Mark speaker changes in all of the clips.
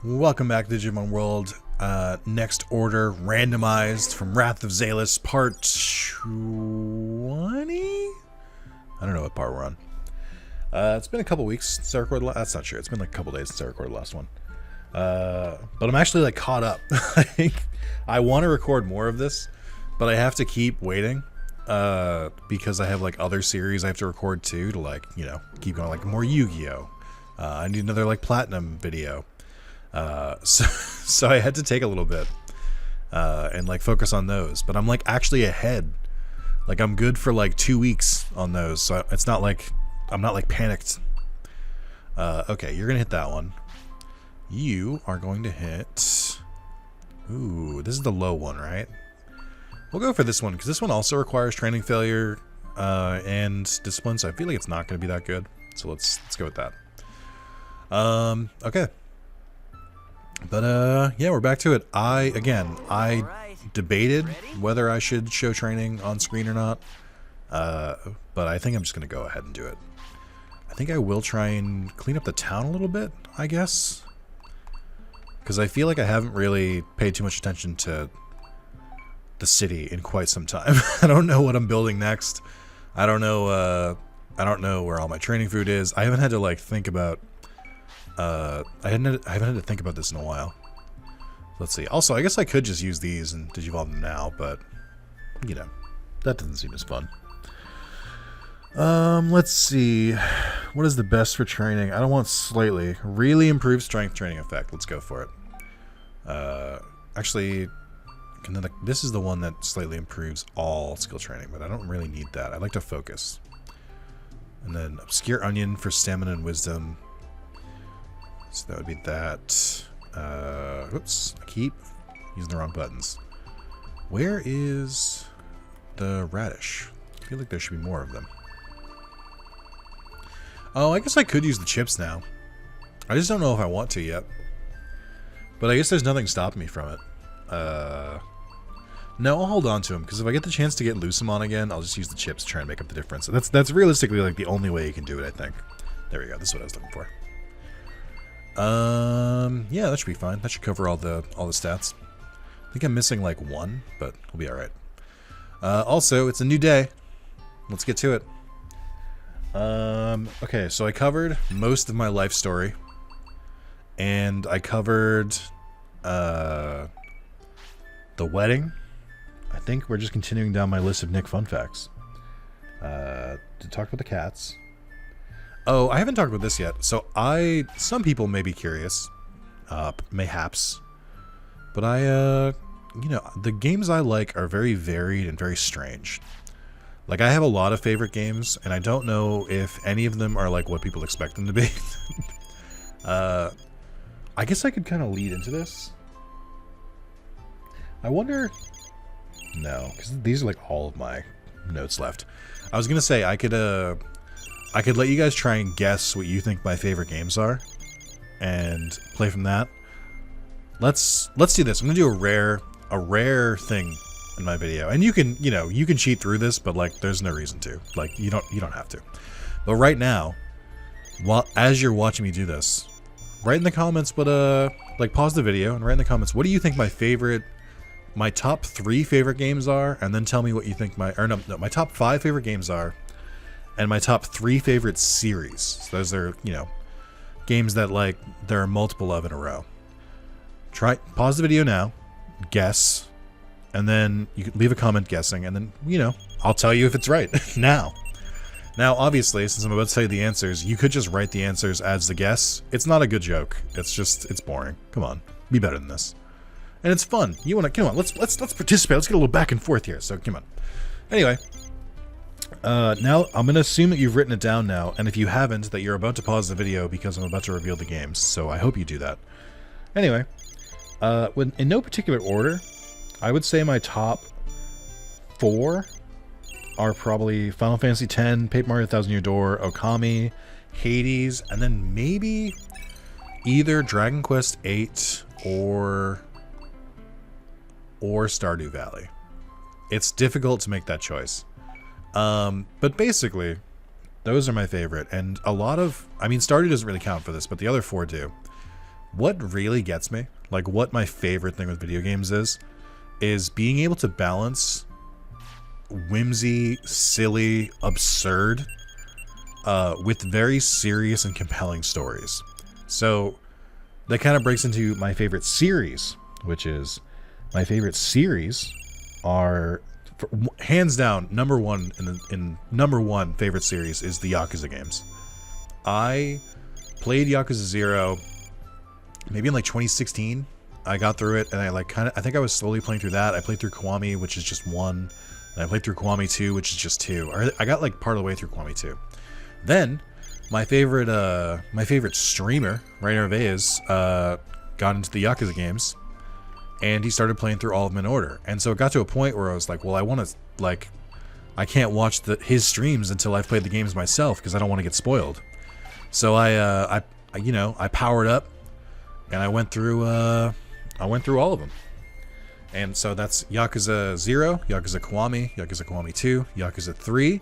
Speaker 1: Welcome back to Digimon World. Next Order, Randomized from Wrath of Zalis, part 20? I don't know what part we're on. It's been a couple weeks since I recorded that's not true. It's been like a couple days since I recorded the last one. But I'm actually like caught up. I want to record more of this, but I have to keep waiting. Because I have like other series I have to record too to like, you know, keep going, like more Yu-Gi-Oh! I need another like Platinum video. So I had to take a little bit and like focus on those, but I'm like actually ahead. Like I'm good for like 2 weeks on those, so it's not like I'm not like panicked. Okay, you're gonna hit that one. You are going to hit. Ooh, this is the low one, right? We'll go for this one because this one also requires training failure and discipline, so I feel like it's not going to be that good. So let's go with that. Okay. But yeah, we're back to it. I debated whether I should show training on screen or not, but I think I'm just going to go ahead and do it. I think I will try and clean up the town a little bit, I guess, because I feel like I haven't really paid too much attention to the city in quite some time. I don't know what I'm building next. I don't know where all my training food is. I haven't had to like think about I haven't had to think about this in a while. Let's see. Also, I guess I could just use these and digivolve them now, but you know, that doesn't seem as fun. Let's see. What is the best for training? I don't want slightly. Really improved strength training effect. Let's go for it. Actually, this is the one that slightly improves all skill training, but I don't really need that. I like to focus. And then Obscure Onion for stamina and wisdom. So that would be that. Oops, I keep using the wrong buttons. Where is the radish? I feel like there should be more of them. Oh, I guess I could use the chips now. I just don't know if I want to yet. But I guess there's nothing stopping me from it. No, I'll hold on to them, because if I get the chance to get Lucimon again, I'll just use the chips to try and make up the difference. That's realistically like the only way you can do it, I think. There we go, this is what I was looking for. Yeah, that should be fine. That should cover all the stats. I think I'm missing like one, but we'll be alright. Also, it's a new day. Let's get to it. Okay, so I covered most of my life story. And I covered the wedding. I think we're just continuing down my list of Nick fun facts. To talk about the cats. Oh, I haven't talked about this yet. So some people may be curious, mayhaps, but you know, the games I like are very varied and very strange. Like I have a lot of favorite games, and I don't know if any of them are like what people expect them to be. I guess I could kind of lead into this. I wonder. No, because these are like all of my notes left. I was gonna say I could let you guys try and guess what you think my favorite games are, and play from that. Let's do this. I'm gonna do a rare thing in my video, and you can cheat through this, but like there's no reason to. Like you don't have to. But right now, as you're watching me do this, write in the comments what like pause the video and write in the comments what do you think my top 3 favorite games are, and then tell me what you think my top 5 favorite games are, and my top 3 favorite series. So those are, you know, games that like there are multiple of in a row. Pause the video now, guess, and then you can leave a comment guessing, and then, you know, I'll tell you if it's right now. Now, obviously, since I'm about to tell you the answers, you could just write the answers as the guess. It's not a good joke. It's boring. Come on, be better than this. And it's fun. Come on, let's participate. Let's get a little back and forth here. So come on. Anyway, now I'm gonna assume that you've written it down now, and if you haven't, that you're about to pause the video because I'm about to reveal the games. So I hope you do that. Anyway, in no particular order, I would say my top 4 are probably Final Fantasy X, Paper Mario Thousand Year Door, Okami, Hades, and then maybe either Dragon Quest VIII or Stardew Valley. It's difficult to make that choice. But basically, those are my favorite. And a lot of... I mean, Stardew doesn't really count for this, but the other 4 do. what really gets me, like what my favorite thing with video games is being able to balance whimsy, silly, absurd, with very serious and compelling stories. So that kind of breaks into my favorite series, which is my favorite series are hands down number one in number one favorite series is the Yakuza games. I played Yakuza 0 maybe in like 2016. I got through it and I think I was slowly playing through that. I played through Kiwami, which is just 1, and I played through Kiwami 2, which is just 2. Or I got like part of the way through Kiwami 2. Then my favorite streamer, Rainer Veyes, got into the Yakuza games, and he started playing through all of them in order. And so it got to a point where I was like, well, I want to, like, I can't watch his streams until I've played the games myself because I don't want to get spoiled. So I powered up and I went through all of them. And so that's Yakuza 0, Yakuza Kiwami 2, Yakuza 3,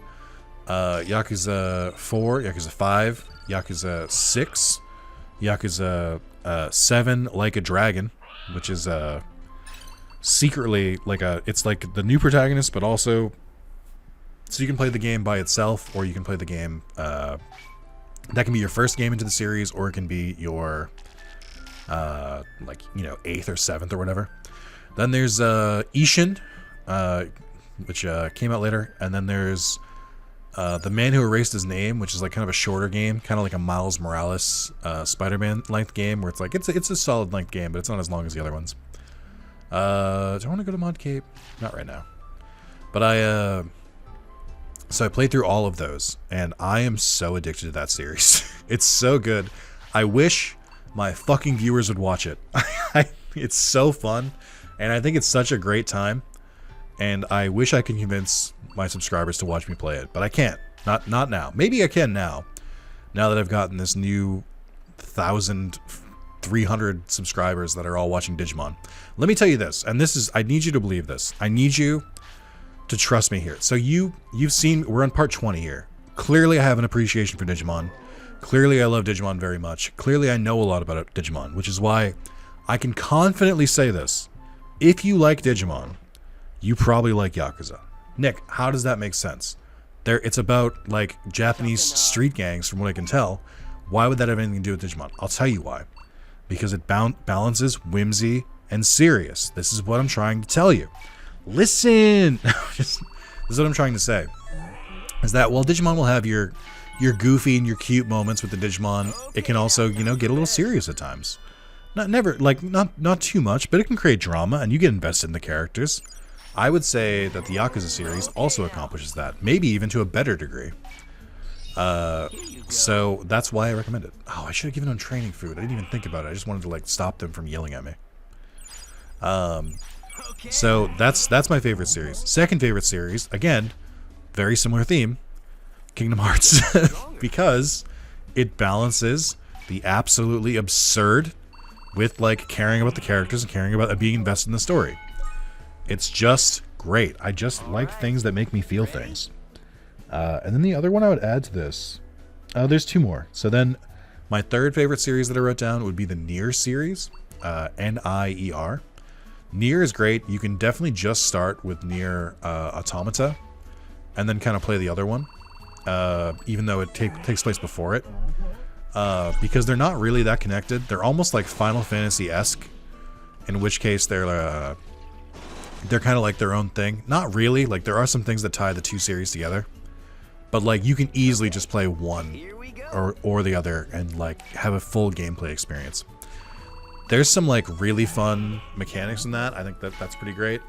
Speaker 1: Yakuza 4, Yakuza 5, Yakuza 6, Yakuza 7, Like a Dragon, which is secretly it's like the new protagonist, but also so you can play the game by itself, or you can play the game that can be your first game into the series, or it can be your 8th or 7th or whatever. Then there's Ishin, which came out later, and then there's The Man Who Erased His Name, which is like kind of a shorter game, kind of like a Miles Morales Spider-Man length game, where it's like it's a solid length game, but it's not as long as the other ones. Do I want to go to Mod Cape? Not right now. But so I played through all of those, and I am so addicted to that series. It's so good. I wish my fucking viewers would watch it. It's so fun, and I think it's such a great time. And I wish I could convince my subscribers to watch me play it, but I can't. Not now. Maybe I can now that I've gotten this new 1,300 subscribers that are all watching Digimon. Let me tell you this, and I need you to believe this. I need you to trust me here. So you've seen, we're on part 20 here. Clearly I have an appreciation for Digimon. Clearly I love Digimon very much. Clearly I know a lot about Digimon, which is why I can confidently say this. If you like Digimon, you probably like Yakuza. Nick, how does that make sense? It's about like Japanese street gangs, from what I can tell. Why would that have anything to do with Digimon? I'll tell you why. Because it balances whimsy and serious. This is what I'm trying to tell you. Listen! This is what I'm trying to say. Is that while Digimon will have your goofy and your cute moments with the Digimon, it can also, get a little serious at times. Not too much, but it can create drama and you get invested in the characters. I would say that the Yakuza series also accomplishes that, maybe even to a better degree. So that's why I recommend it. Oh, I should have given them training food. I didn't even think about it. I just wanted to stop them from yelling at me. So that's my favorite series. Second favorite series, again, very similar theme, Kingdom Hearts, because it balances the absolutely absurd with caring about the characters and caring about being invested in the story. It's just great. I just like things that make me feel things. And then the other one I would add to this, there's two more. So then my third favorite series that I wrote down would be the Nier series, N-I-E-R. Nier is great. You can definitely just start with Nier Automata and then kind of play the other one, even though it takes place before it, because they're not really that connected. They're almost like Final Fantasy-esque, in which case they're kind of like their own thing. Not really. There are some things that tie the two series together, but you can easily just play one or the other and have a full gameplay experience. There's some really fun mechanics in that. I think that's pretty great.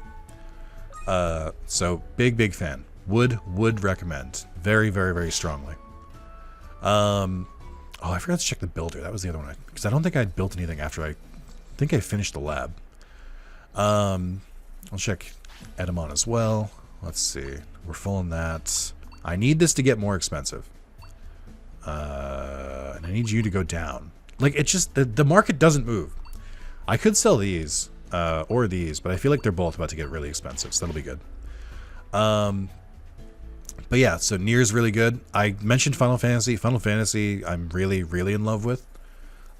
Speaker 1: So big fan. Would recommend very, very, very strongly. Oh, I forgot to check the builder. That was the other one, because I don't think I'd built anything after I think I finished the lab. I'll check Edamon as well. Let's see. We're full on that. I need this to get more expensive. And I need you to go down. It's just the market doesn't move. I could sell these or these, but I feel like they're both about to get really expensive, so that'll be good. But yeah, so Nier's really good. I mentioned Final Fantasy. Final Fantasy I'm really, really in love with.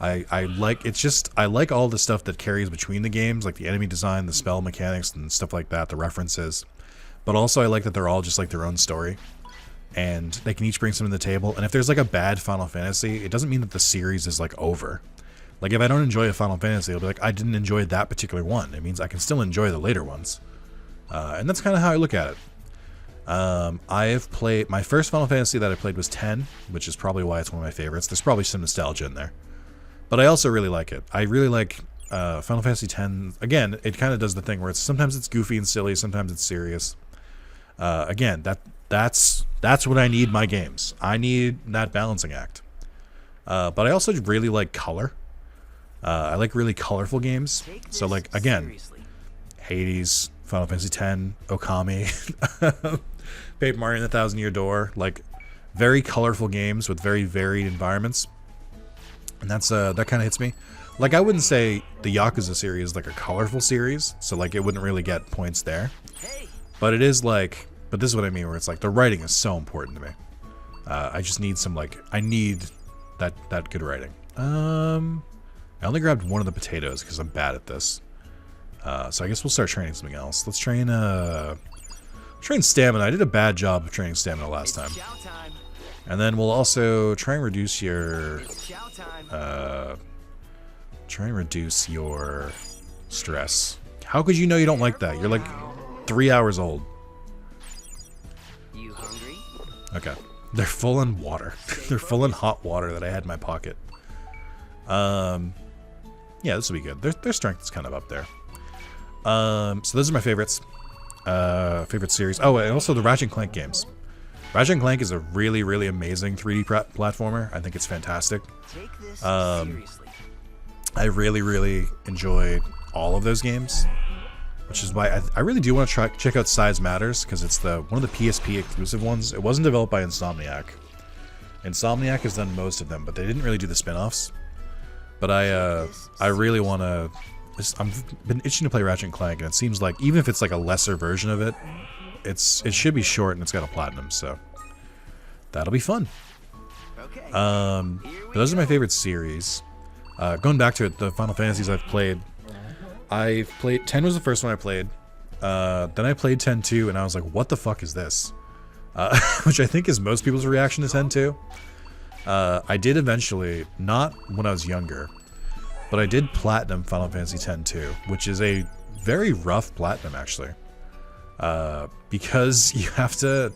Speaker 1: I like, it's just, I like all the stuff that carries between the games, like the enemy design, the spell mechanics, and stuff like that, the references. But also I like that they're all just like their own story, and they can each bring something to the table. And if there's like a bad Final Fantasy, it doesn't mean that the series is like over. Like if I don't enjoy a Final Fantasy, I'll be like, I didn't enjoy that particular one. It means I can still enjoy the later ones. And that's kind of how I look at it. I have played, my first Final Fantasy that I played was 10, which is probably why it's one of my favorites. There's probably some nostalgia in there. But I also really like it. I really like Final Fantasy X. Again, it kind of does the thing where sometimes it's goofy and silly, sometimes it's serious. Again, that's what I need in my games. I need that balancing act. But I also really like color. I like really colorful games. So like, again, Hades, Final Fantasy X, Okami, Paper Mario and the Thousand Year Door, like very colorful games with very varied environments. And that's that kind of hits me. Like I wouldn't say the Yakuza series is like a colorful series, so like it wouldn't really get points there. But it is like, but this is what I mean, where it's like the writing is so important to me. I just need some like, I need that good writing. I only grabbed one of the potatoes because I'm bad at this. So I guess we'll start training something else. Let's train stamina. I did a bad job of training stamina last time. And then we'll also try and reduce your stress. How could you know you don't like that? You're like 3 hours old.
Speaker 2: You hungry?
Speaker 1: Okay. They're full in water. They're full in hot water that I had in my pocket. Yeah, this will be good. Their strength is kind of up there. So those are my favorites. Favorite series. Oh, and also the Ratchet & Clank games. Ratchet & Clank is a really, really amazing 3D platformer. I think it's fantastic. I really, really enjoyed all of those games, which is why I really do want to check out Size Matters, because it's one of the PSP exclusive ones. It wasn't developed by Insomniac. Insomniac has done most of them, but they didn't really do the spin-offs. But I really want to. I've been itching to play Ratchet & Clank, and it seems like even if it's like a lesser version of it, it should be short and it's got a platinum, so that'll be fun. But those are my favorite series. Going back to it, the Final Fantasies I've played 10 was the first one I played. Then I played 10-2, and I was like, what the fuck is this? Which I think is most people's reaction to 10-2. I did eventually, not when I was younger, but I did platinum Final Fantasy X-2, which is a very rough platinum, actually. Because you have to...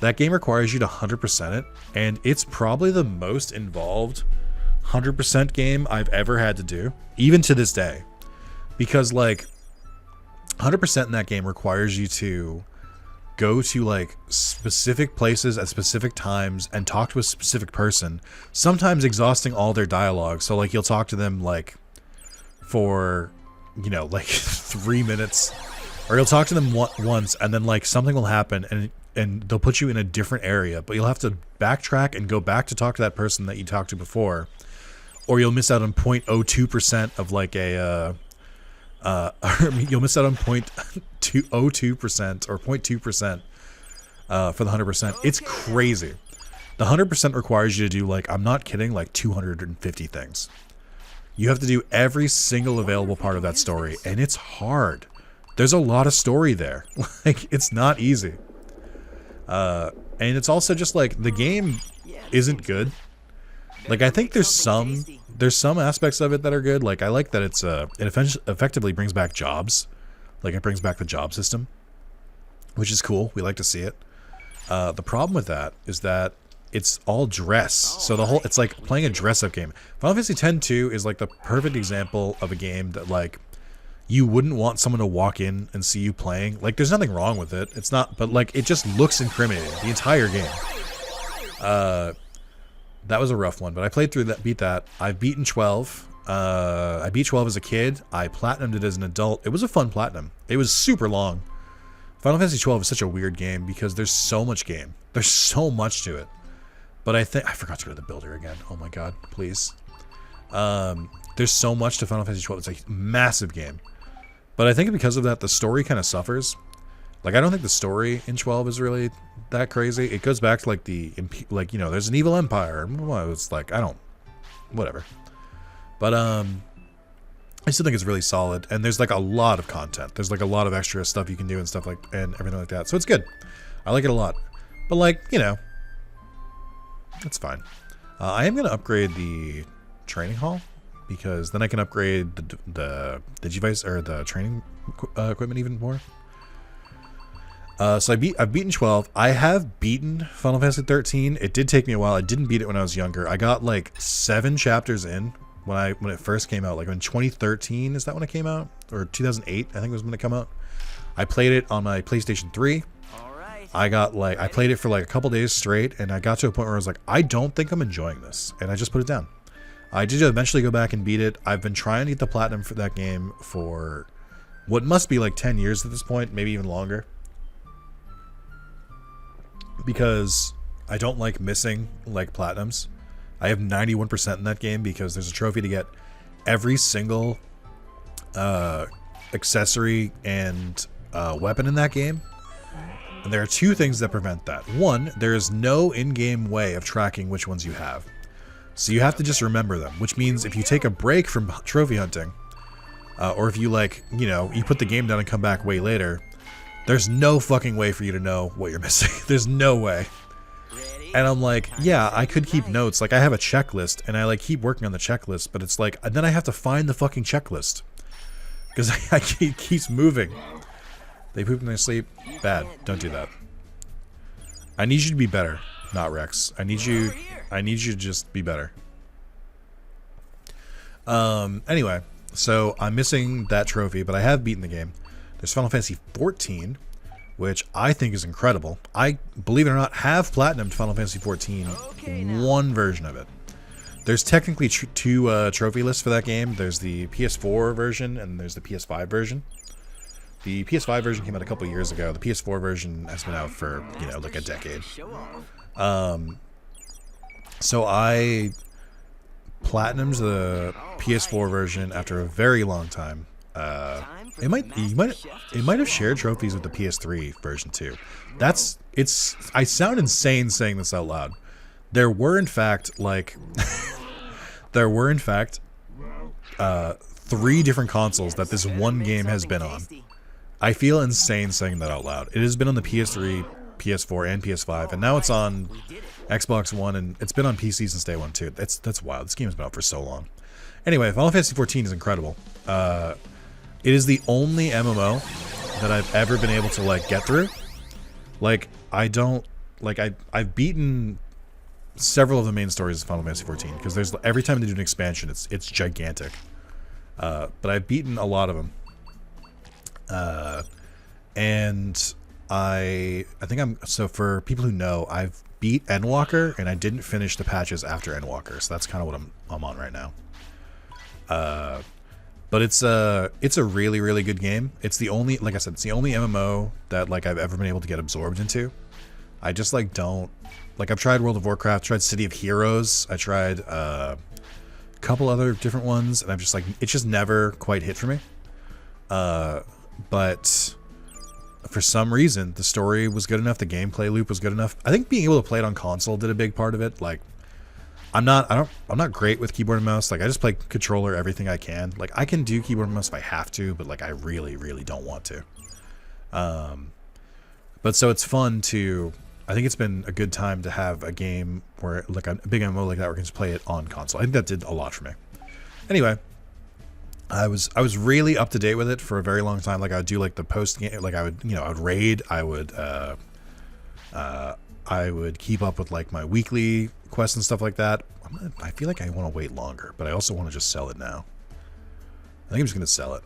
Speaker 1: That game requires you to 100% it, and it's probably the most involved 100% game I've ever had to do, even to this day. Because, like, 100% in that game requires you to go to, like, specific places at specific times and talk to a specific person, sometimes exhausting all their dialogue. So, like, you'll talk to them, like, for, you know, like, 3 minutes. Or you'll talk to them once, and then, like, something will happen, and they'll put you in a different area. But you'll have to backtrack and go back to talk to that person that you talked to before. Or you'll miss out on 0.02% of, like, you'll miss out on 0.02% or 0.2% for the 100%. It's crazy. The 100% requires you to do, like, I'm not kidding, like 250 things. You have to do every single available part of that story, and it's hard. There's a lot of story there. Like, it's not easy. And it's also just like the game isn't good. Like, I think there's some aspects of it that are good. Like, I like that it effectively brings back jobs. Like, it brings back the job system, which is cool. We like to see it. The problem with that is that it's all dress. So it's like playing a dress-up game. Final Fantasy X-2 is like the perfect example of a game that, like, you wouldn't want someone to walk in and see you playing. Like, there's nothing wrong with it. It's not, but, like, it just looks incriminating. The entire game. That was a rough one, but I played through that, beat that. I've beaten 12. I beat 12 as a kid. I platinumed it as an adult. It was a fun platinum. It was super long. Final Fantasy 12 is such a weird game because there's so much game. There's so much to it. But I forgot to go to the builder again. Oh my god, please. There's so much to Final Fantasy 12. It's a massive game. But I think because of that, the story kind of suffers. Like, I don't think the story in 12 is really that crazy. It goes back to, like, you know, there's an evil empire. It's like, whatever. But I still think it's really solid, and there's like a lot of content. There's like a lot of extra stuff you can do and stuff like, and everything like that. So it's good. I like it a lot. But like, you know, it's fine. I am gonna upgrade the training hall because then I can upgrade the Digivice or the training equipment even more. So I've beaten 12. I have beaten Final Fantasy 13. It did take me a while. I didn't beat it when I was younger. I got like 7 chapters in when it first came out, like in 2013. Is that when it came out? Or 2008, I think was when it came out. I played it on my PlayStation 3. I played it for like a couple days straight, and I got to a point where I was like, I don't think I'm enjoying this, and I just put it down. I did eventually go back and beat it. I've been trying to get the platinum for that game for what must be like 10 years at this point, maybe even longer. Because I don't like missing like platinums. I have 91% in that game because there's a trophy to get every single accessory and weapon in that game. And there are 2 things that prevent that. One, there is no in-game way of tracking which ones you have. So you have to just remember them, which means if you take a break from trophy hunting, or if you like, you know, you put the game down and come back way later, there's no fucking way for you to know what you're missing. There's no way. And I'm like, yeah, I could keep notes. Like, I have a checklist, and I like keep working on the checklist, but it's like, and then I have to find the fucking checklist. Because it keeps moving. They poop in their sleep. Bad. Don't do that. I need you to be better, not Rex. I need you to just be better. Anyway, so I'm missing that trophy, but I have beaten the game. There's Final Fantasy 14, which I think is incredible. I, believe it or not, have platinumed Final Fantasy 14, one version of it. There's technically 2 trophy lists for that game. There's the PS4 version and there's the PS5 version. The PS5 version came out a couple years ago. The PS4 version has been out for, you know, like a decade. So I platinumed the PS4 version after a very long time. It might have shared trophies with the PS3 version too. I sound insane saying this out loud. There were in fact like 3 different consoles that this one game has been on. I feel insane saying that out loud. It has been on the PS3, PS4, and PS5, and now it's on Xbox One, and it's been on PC since day one too. That's wild. This game has been out for so long. Anyway, Final Fantasy 14 is incredible. It is the only MMO that I've ever been able to like get through. Like I've beaten several of the main stories of Final Fantasy 14 because there's every time they do an expansion, it's gigantic. But I've beaten a lot of them. And I think so for people who know, I've beat Endwalker and I didn't finish the patches after Endwalker, so that's kind of what I'm on right now. But it's a really, really good game. It's the only, like I said, it's the only MMO that like I've ever been able to get absorbed into. I just like don't, like I've tried World of Warcraft, tried City of Heroes, I tried a couple other different ones, and I'm just like, it's just never quite hit for me. But for some reason, the story was good enough, the gameplay loop was good enough. I think being able to play it on console did a big part of it. Like, I'm not great with keyboard and mouse. Like, I just play controller everything I can. Like, I can do keyboard and mouse if I have to, but like I really, really don't want to. But so it's fun to, I think it's been a good time to have a game where like a big MMO like that where I can just play it on console. I think that did a lot for me. Anyway, I was really up to date with it for a very long time. Like I would do like the post game, like I would raid, I would keep up with like my weekly quests and stuff like that. I feel like I want to wait longer, but I also want to just sell it now. I think I'm just going to sell it.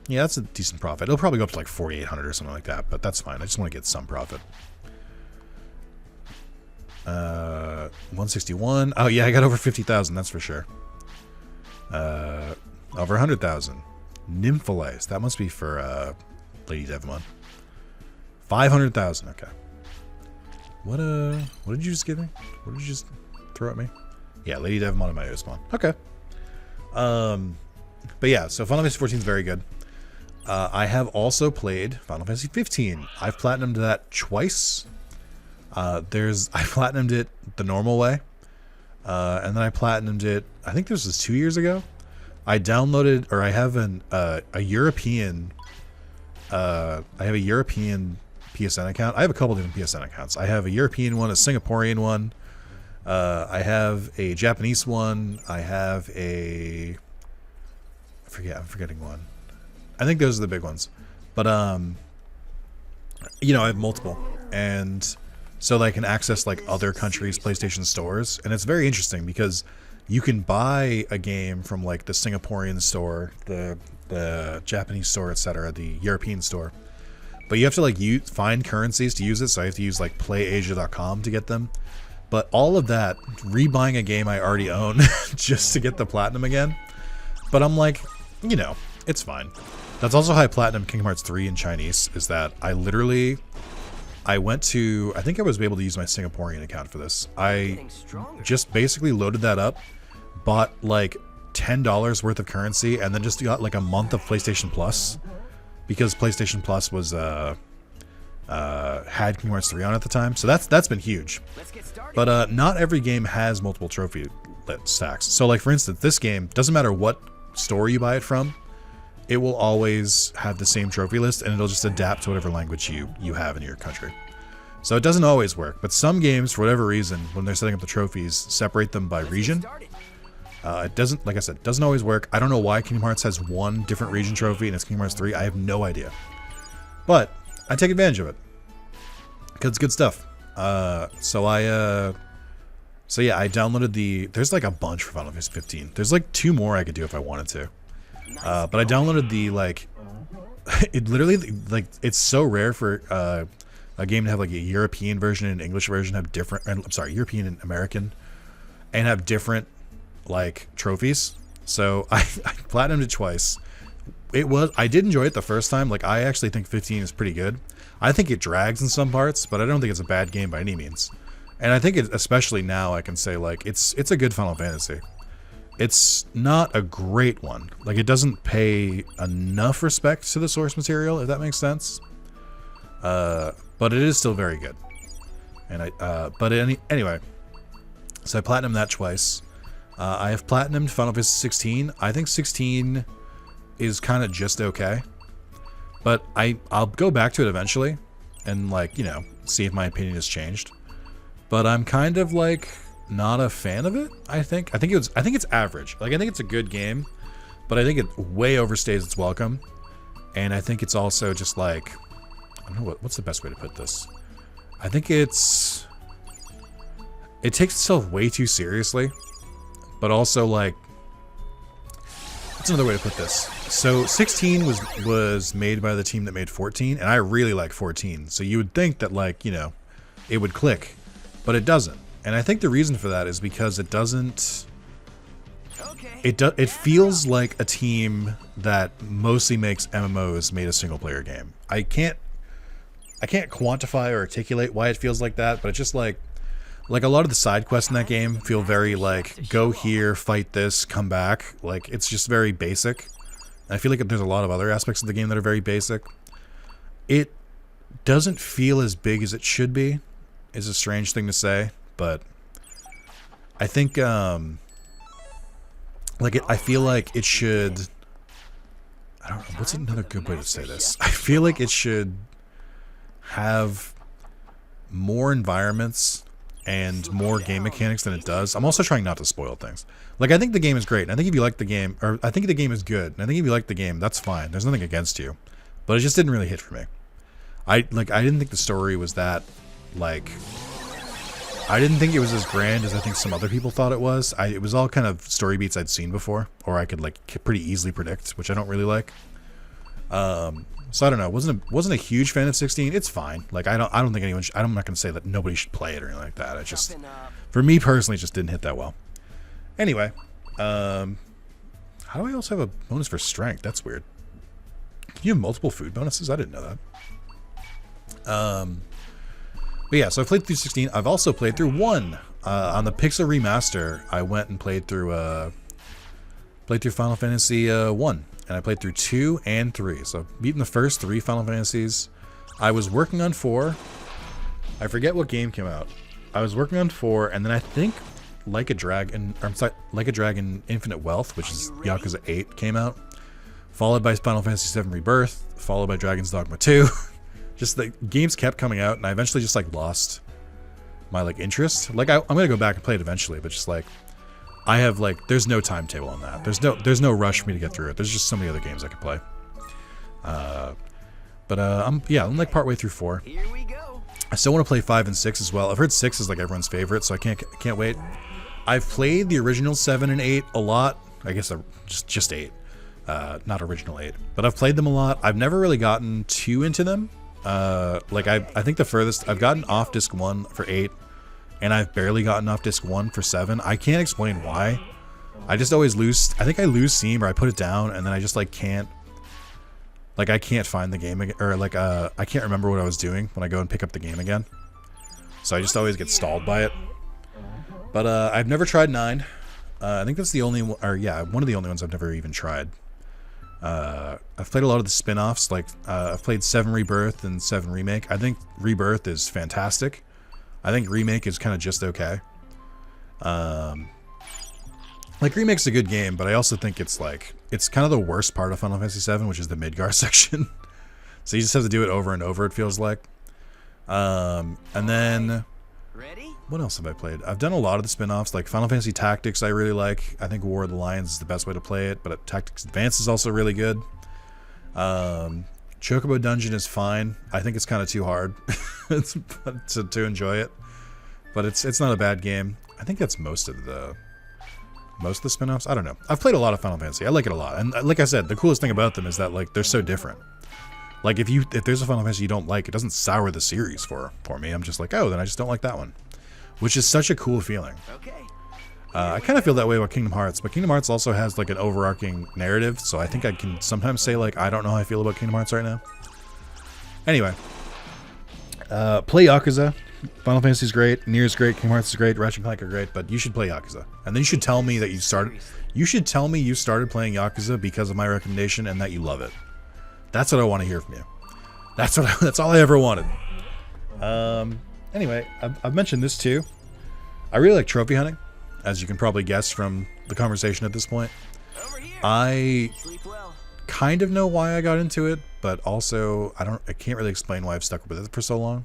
Speaker 1: Yeah, that's a decent profit. It'll probably go up to like 4,800 or something like that, but that's fine. I just want to get some profit. 161. Oh yeah, I got over 50,000. That's for sure. Over 100,000. Nymphalize. That must be for Lady Devimon. 500,000. Okay. What did you just give me? What did you just throw at me? Yeah, Lady Devimon in my spawn. Okay. But yeah, so Final Fantasy 14 is very good. I have also played Final Fantasy 15. I've platinumed that twice. I platinumed it the normal way. And then I platinumed it. I think this was 2 years ago. I downloaded, or I have a European. I have a European PSN account. I have a couple different PSN accounts. I have a European one, a Singaporean one. I have a Japanese one. I have a. I'm forgetting one. I think those are the big ones. But you know, I have multiple, and so that I can access like other countries' PlayStation stores, and it's very interesting because you can buy a game from like the Singaporean store, the Japanese store, etc., the European store, but you have to like find currencies to use it. So I have to use like PlayAsia.com to get them. But all of that, rebuying a game I already own just to get the platinum again. But I'm like, you know, it's fine. That's also how I platinum Kingdom Hearts 3 in Chinese, is that I went to, I think I was able to use my Singaporean account for this. I just basically loaded that up, bought like $10 worth of currency, and then just got like a month of PlayStation Plus, because PlayStation Plus was had Kingdom Hearts 3 on at the time. So that's been huge. But not every game has multiple trophy stacks. So like for instance, this game, doesn't matter what store you buy it from, it will always have the same trophy list, and it'll just adapt to whatever language you have in your country. So it doesn't always work, but some games, for whatever reason, when they're setting up the trophies, separate them by region. It doesn't, like I said, doesn't always work. I don't know why Kingdom Hearts has one different region trophy and it's Kingdom Hearts 3. I have no idea. But I take advantage of it because it's good stuff. So yeah, I downloaded there's like a bunch for Final Fantasy 15. There's like 2 more I could do if I wanted to. But I downloaded the, like, it literally, like, it's so rare for a game to have like a European version and an English version have different, I'm sorry, European and American, and have different like trophies. So I platinumed it twice. I did enjoy it the first time. Like, I actually think 15 is pretty good. I think it drags in some parts, but I don't think it's a bad game by any means. And I think especially now I can say like it's a good Final Fantasy. It's not a great one. Like, it doesn't pay enough respect to the source material, if that makes sense. But it is still very good. And anyway, so I platinumed that twice. I have platinumed Final Fantasy 16. I think 16 is kind of just okay. But I'll go back to it eventually and, like, you know, see if my opinion has changed. But I'm kind of like not a fan of it. I think it's average. Like, I think it's a good game, but I think it way overstays its welcome. And I think it's also just like, I don't know what's the best way to put this. I think it takes itself way too seriously, but also like, what's another way to put this? So 16 was made by the team that made 14, and I really like 14. So you would think that, like, you know, it would click, but it doesn't. And I think the reason for that is because it doesn't. It feels like a team that mostly makes MMOs made a single player game. I can't quantify or articulate why it feels like that, but it's just like a lot of the side quests in that game feel very like, go here, fight this, come back. Like, it's just very basic. And I feel like there's a lot of other aspects of the game that are very basic. It doesn't feel as big as it should be. Is a strange thing to say, but I think I feel like it should. I don't know. What's another good way to say this? I feel like it should have more environments and more game mechanics than it does. I'm also trying not to spoil things. Like, I think the game is great, and I think if you like the game, or I think the game is good, and I think if you like the game, that's fine. There's nothing against you. But it just didn't really hit for me. I didn't think the story was that, like, I didn't think it was as grand as I think some other people thought it was. It was all kind of story beats I'd seen before, or I could, like, pretty easily predict, which I don't really like. So I don't know. Wasn't a huge fan of 16. It's fine. Like, I don't think anyone. I'm not gonna say that nobody should play it or anything like that. It just, for me personally, it just didn't hit that well. Anyway, how do I also have a bonus for strength? That's weird. Can you have multiple food bonuses? I didn't know that. But yeah, so I played through 16. I've also played through 1 on the Pixel Remaster. I went and played through Final Fantasy 1. And I played through 2 and 3. So I've beaten the first 3 Final Fantasies. I was working on 4. I forget what game came out. I was working on 4, and then I think Like a Dragon, or I'm sorry, Like a Dragon Infinite Wealth, which is Yakuza 8 came out, followed by Final Fantasy VII Rebirth, followed by Dragon's Dogma 2. Just the games kept coming out, and I eventually just like lost my like interest. Like I'm gonna go back and play it eventually, but just like I have like there's no timetable on that. There's no rush for me to get through it. There's just so many other games I could play. I'm like partway through 4.
Speaker 2: Here we go.
Speaker 1: I still want to play 5 and 6 as well. I've heard 6 is like everyone's favorite, so I can't wait. I've played the original 7 and 8 a lot. I guess just 8, not original 8. But I've played them a lot. I've never really gotten too into them. Like I think the furthest I've gotten off disc 1 for 8, and I've barely gotten off disc 1 for 7. I can't explain why. I just always lose. I think I lose steam, or I put it down, and then I just like can't. Like I can't find the game again, or like I can't remember what I was doing when I go and pick up the game again. So I just always get stalled by it. But I've never tried 9. I think that's the only one, or yeah, one of the only ones I've never even tried. I've played a lot of the spin-offs, like I've played 7 Rebirth and 7 Remake. I think Rebirth is fantastic. I think Remake is kind of just okay. Like Remake's a good game, but I also think it's like it's kind of the worst part of Final Fantasy VII, which is the Midgar section. So you just have to do it over and over, it feels like. And then
Speaker 2: Ready?
Speaker 1: What else have I played? I've done a lot of the spin-offs, like Final Fantasy Tactics I really like. I think War of the Lions is the best way to play it, but Tactics Advance is also really good. Chocobo Dungeon is fine. I think it's kind of too hard to enjoy it, but it's not a bad game. I think that's most of the spin-offs. I don't know. I've played a lot of Final Fantasy. I like it a lot, and like I said, the coolest thing about them is that like they're so different. Like if there's a Final Fantasy you don't like, it doesn't sour the series for me. I'm just like, oh, then I just don't like that one, which is such a cool feeling.
Speaker 2: Okay.
Speaker 1: I kind of feel that way about Kingdom Hearts, but Kingdom Hearts also has like an overarching narrative, so I think I can sometimes say like I don't know how I feel about Kingdom Hearts right now. Anyway, play Yakuza. Final Fantasy is great, Nier is great, Kingdom Hearts is great, Ratchet & Clank are great, but you should play Yakuza, and then you should tell me that you started. You should tell me you started playing Yakuza because of my recommendation and that you love it. That's what I want to hear from you. That's all I ever wanted. Anyway, I've mentioned this too. I really like trophy hunting, as you can probably guess from the conversation at this point. I kind of know why I got into it, but also I can't really explain why I've stuck with it for so long.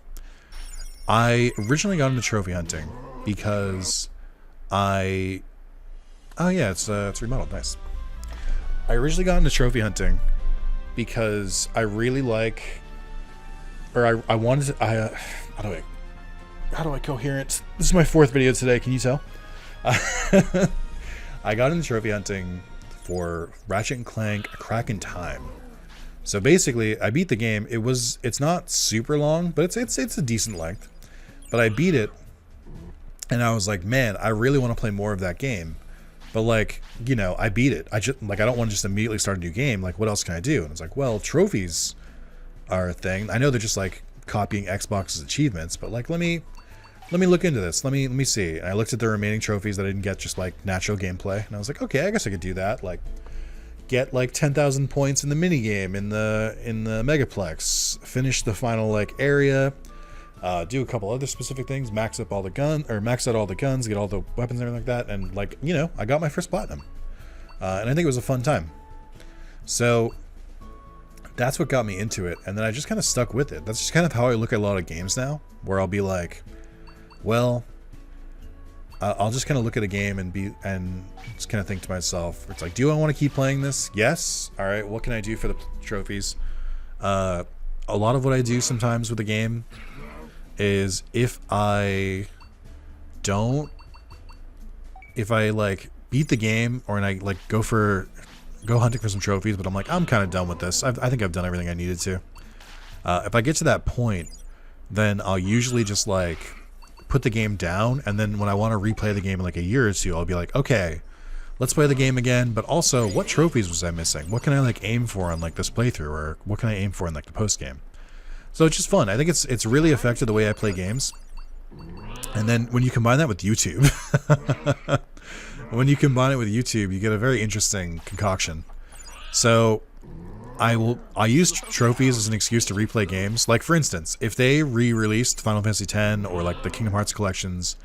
Speaker 1: I originally got into trophy hunting because oh yeah, it's remodeled, nice. I originally got into trophy hunting because I really like, or I wanted to, how do I coherent? This is my 4th video today, can you tell? I got into trophy hunting for Ratchet & Clank A Crack in Time. So basically, I beat the game. It's not super long, but it's a decent length. But I beat it, and I was like, man, I really want to play more of that game. But like, you know, I beat it. I don't want to just immediately start a new game. Like, what else can I do? And it's like, well, trophies are a thing. I know they're just like copying Xbox's achievements, but like, let me look into this. Let me see. And I looked at the remaining trophies that I didn't get, just like natural gameplay, and I was like, okay, I guess I could do that. Like, get like 10,000 points in the mini game in the Megaplex, finish the final like area, do a couple other specific things, max out all the guns, get all the weapons and everything like that, and like, you know, I got my first platinum, and I think it was a fun time. So that's what got me into it, and then I just kind of stuck with it. That's just kind of how I look at a lot of games now, where I'll be like, well, I'll just kind of look at a game and just kind of think to myself, it's like, do I want to keep playing this? Yes. All right. What can I do for the trophies? A lot of what I do sometimes with a game is if I like beat the game, or and I like go hunting for some trophies, but I'm like, I'm kind of done with this. I think I've done everything I needed to. If I get to that point, then I'll usually just like put the game down, and then when I want to replay the game in like a year or two, I'll be like, okay, let's play the game again, but also, what trophies was I missing? What can I like aim for on like this playthrough, or what can I aim for in like the post game? So it's just fun. I think it's really affected the way I play games. And then when you combine that with YouTube, you get a very interesting concoction. So I use trophies as an excuse to replay games. Like, for instance, if they re-released Final Fantasy X or like the Kingdom Hearts collections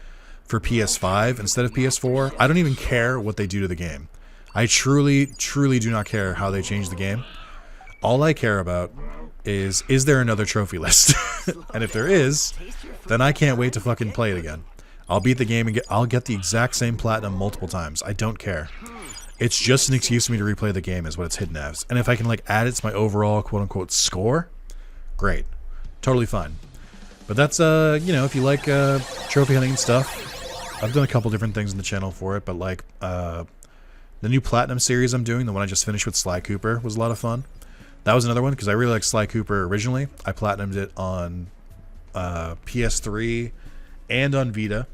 Speaker 1: for PS5 instead of PS4, I don't even care what they do to the game. I truly do not care how they change the game. All I care about is there another trophy list? And if there is, then I can't wait to fucking play it again. I'll beat the game and I'll get the exact same platinum multiple times. I don't care. It's just an excuse for me to replay the game is what it's hidden as. And if I can like add it to my overall quote-unquote score, great. Totally fine. But that's, you know, if you like trophy hunting and stuff, I've done a couple different things in the channel for it, but like the new Platinum series I'm doing, the one I just finished with Sly Cooper, was a lot of fun. That was another one because I really liked Sly Cooper originally. I Platinumed it on PS3 and on Vita.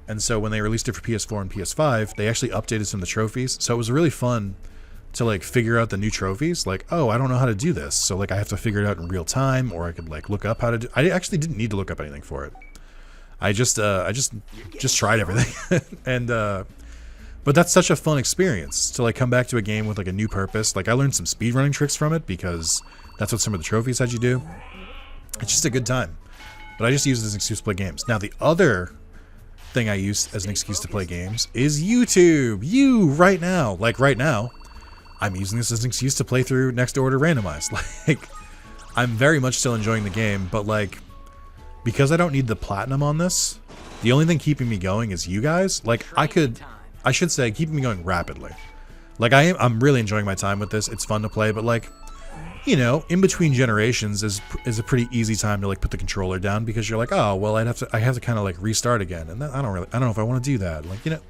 Speaker 1: And so when they released it for PS4 and PS5, they actually updated some of the trophies. So it was really fun to like figure out the new trophies. Like, oh, I don't know how to do this. So like I have to figure it out in real time, or I could like look up how to do. I actually didn't need to look up anything for it. I just tried everything. And but that's such a fun experience to like come back to a game with like a new purpose. Like I learned some speedrunning tricks from it because that's what some of the trophies had you do. It's just a good time. But I just use it as an excuse to play games. Now the other thing I use as an excuse to play games is YouTube. Right now, I'm using this as an excuse to play through Next Door to Randomized. Like, I'm very much still enjoying the game, but like, because I don't need the platinum on this, the only thing keeping me going is you guys. Like, I should say, keeping me going rapidly. Like, I'm really enjoying my time with this. It's fun to play, but like, you know, in between generations is a pretty easy time to like put the controller down because you're like, oh well, I have to kind of like restart again, and I don't know if I want to do that. Like, you know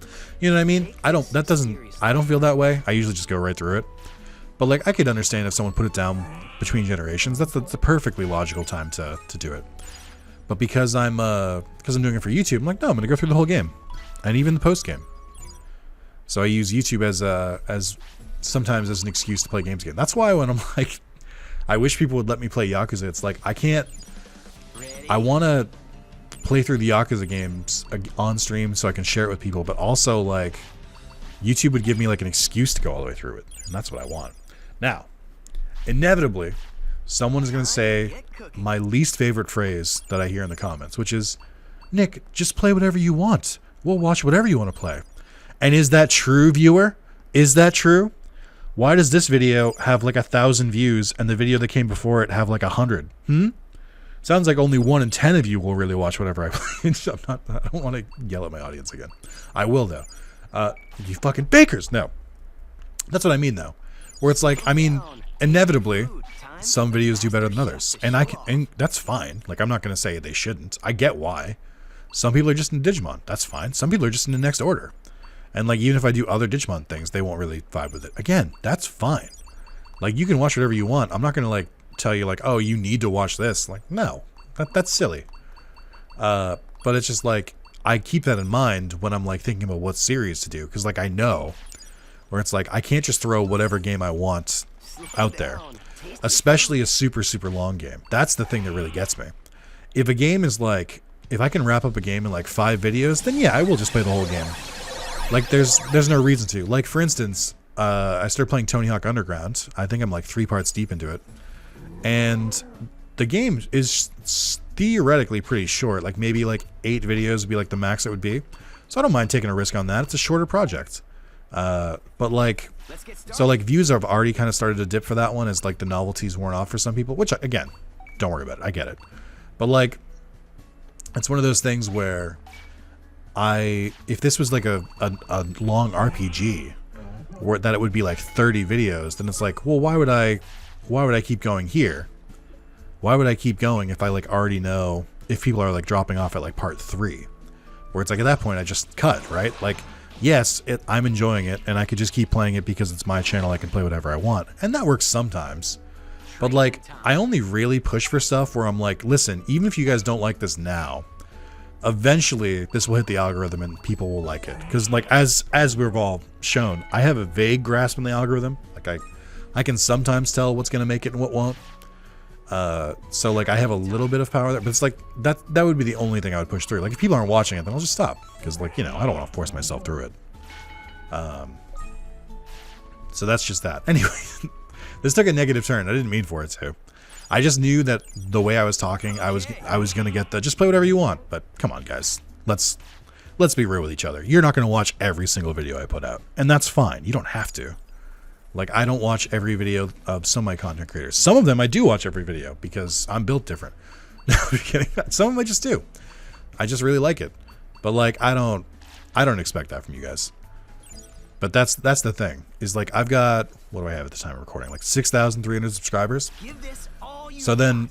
Speaker 1: what I mean? I don't feel that way. I usually just go right through it. But like, I could understand if someone put it down between generations. That's the perfectly logical time to do it. But because I'm doing it for YouTube, I'm like, no, I'm gonna go through the whole game, and even the post game. So I use YouTube as sometimes as an excuse to play games again. That's why when I'm like, I wish people would let me play Yakuza. It's like, I can't. I want to play through the Yakuza games on stream so I can share it with people, but also like YouTube would give me like an excuse to go all the way through it, and that's what I want. Now, inevitably, someone is going to say my least favorite phrase that I hear in the comments, which is, Nick, just play whatever you want. We'll watch whatever you want to play. And is that true, viewer? Is that true? Why does this video have like 1,000 views and the video that came before it have like 100? Sounds like only 1 in 10 of you will really watch whatever I play. I don't want to yell at my audience again. I will though. You fucking bakers. No. That's what I mean though. Where it's like, I mean, inevitably, some videos do better than others. And that's fine. Like, I'm not going to say they shouldn't. I get why. Some people are just in Digimon. That's fine. Some people are just in the next order. And like, even if I do other Digimon things, they won't really vibe with it. Again, that's fine. Like, you can watch whatever you want. I'm not going to like tell you like, oh, you need to watch this. Like, no, that's silly. But it's just like, I keep that in mind when I'm like thinking about what series to do. Cause like, I know where it's like, I can't just throw whatever game I want out there, especially a super, super long game. That's the thing that really gets me. If a game is like, if I can wrap up a game in like 5 videos, then yeah, I will just play the whole game. Like, there's no reason to. Like, for instance, I started playing Tony Hawk Underground. I think I'm like 3 parts deep into it. And the game is theoretically pretty short. Like, maybe like 8 videos would be like the max it would be. So I don't mind taking a risk on that. It's a shorter project. But like, so like views have already kind of started to dip for that one as like the novelty's worn off for some people. Which, again, don't worry about it. I get it. But like, it's one of those things where if this was like a long RPG, or that it would be like 30 videos, then it's like, well, why would I keep going here? Why would I keep going if I like already know if people are like dropping off at like part 3? Where it's like, at that point I just cut, right? Like, yes, I'm enjoying it and I could just keep playing it because it's my channel, I can play whatever I want. And that works sometimes. But like, I only really push for stuff where I'm like, listen, even if you guys don't like this now, eventually this will hit the algorithm and people will like it. Because like, as we've all shown, I have a vague grasp on the algorithm. Like, I can sometimes tell what's going to make it and what won't. So like, I have a little bit of power there, but it's like, that would be the only thing I would push through. Like, if people aren't watching it, then I'll just stop. Because like, you know, I don't want to force myself through it. So that's just that. Anyway, this took a negative turn. I didn't mean for it to. I just knew that the way I was talking, I was gonna get the just play whatever you want. But come on, guys, let's let's be real with each other. You're not going to watch every single video I put out, and that's fine. You don't have to. Like, I don't watch every video of some of my content creators. Some of them I do watch every video because I'm built different. No, I'm kidding. Some of them I just do. I just really like it. But like, I don't expect that from you guys. But that's the thing. Is like, I've got, what do I have at the time of recording? Like 6,300 subscribers. So then,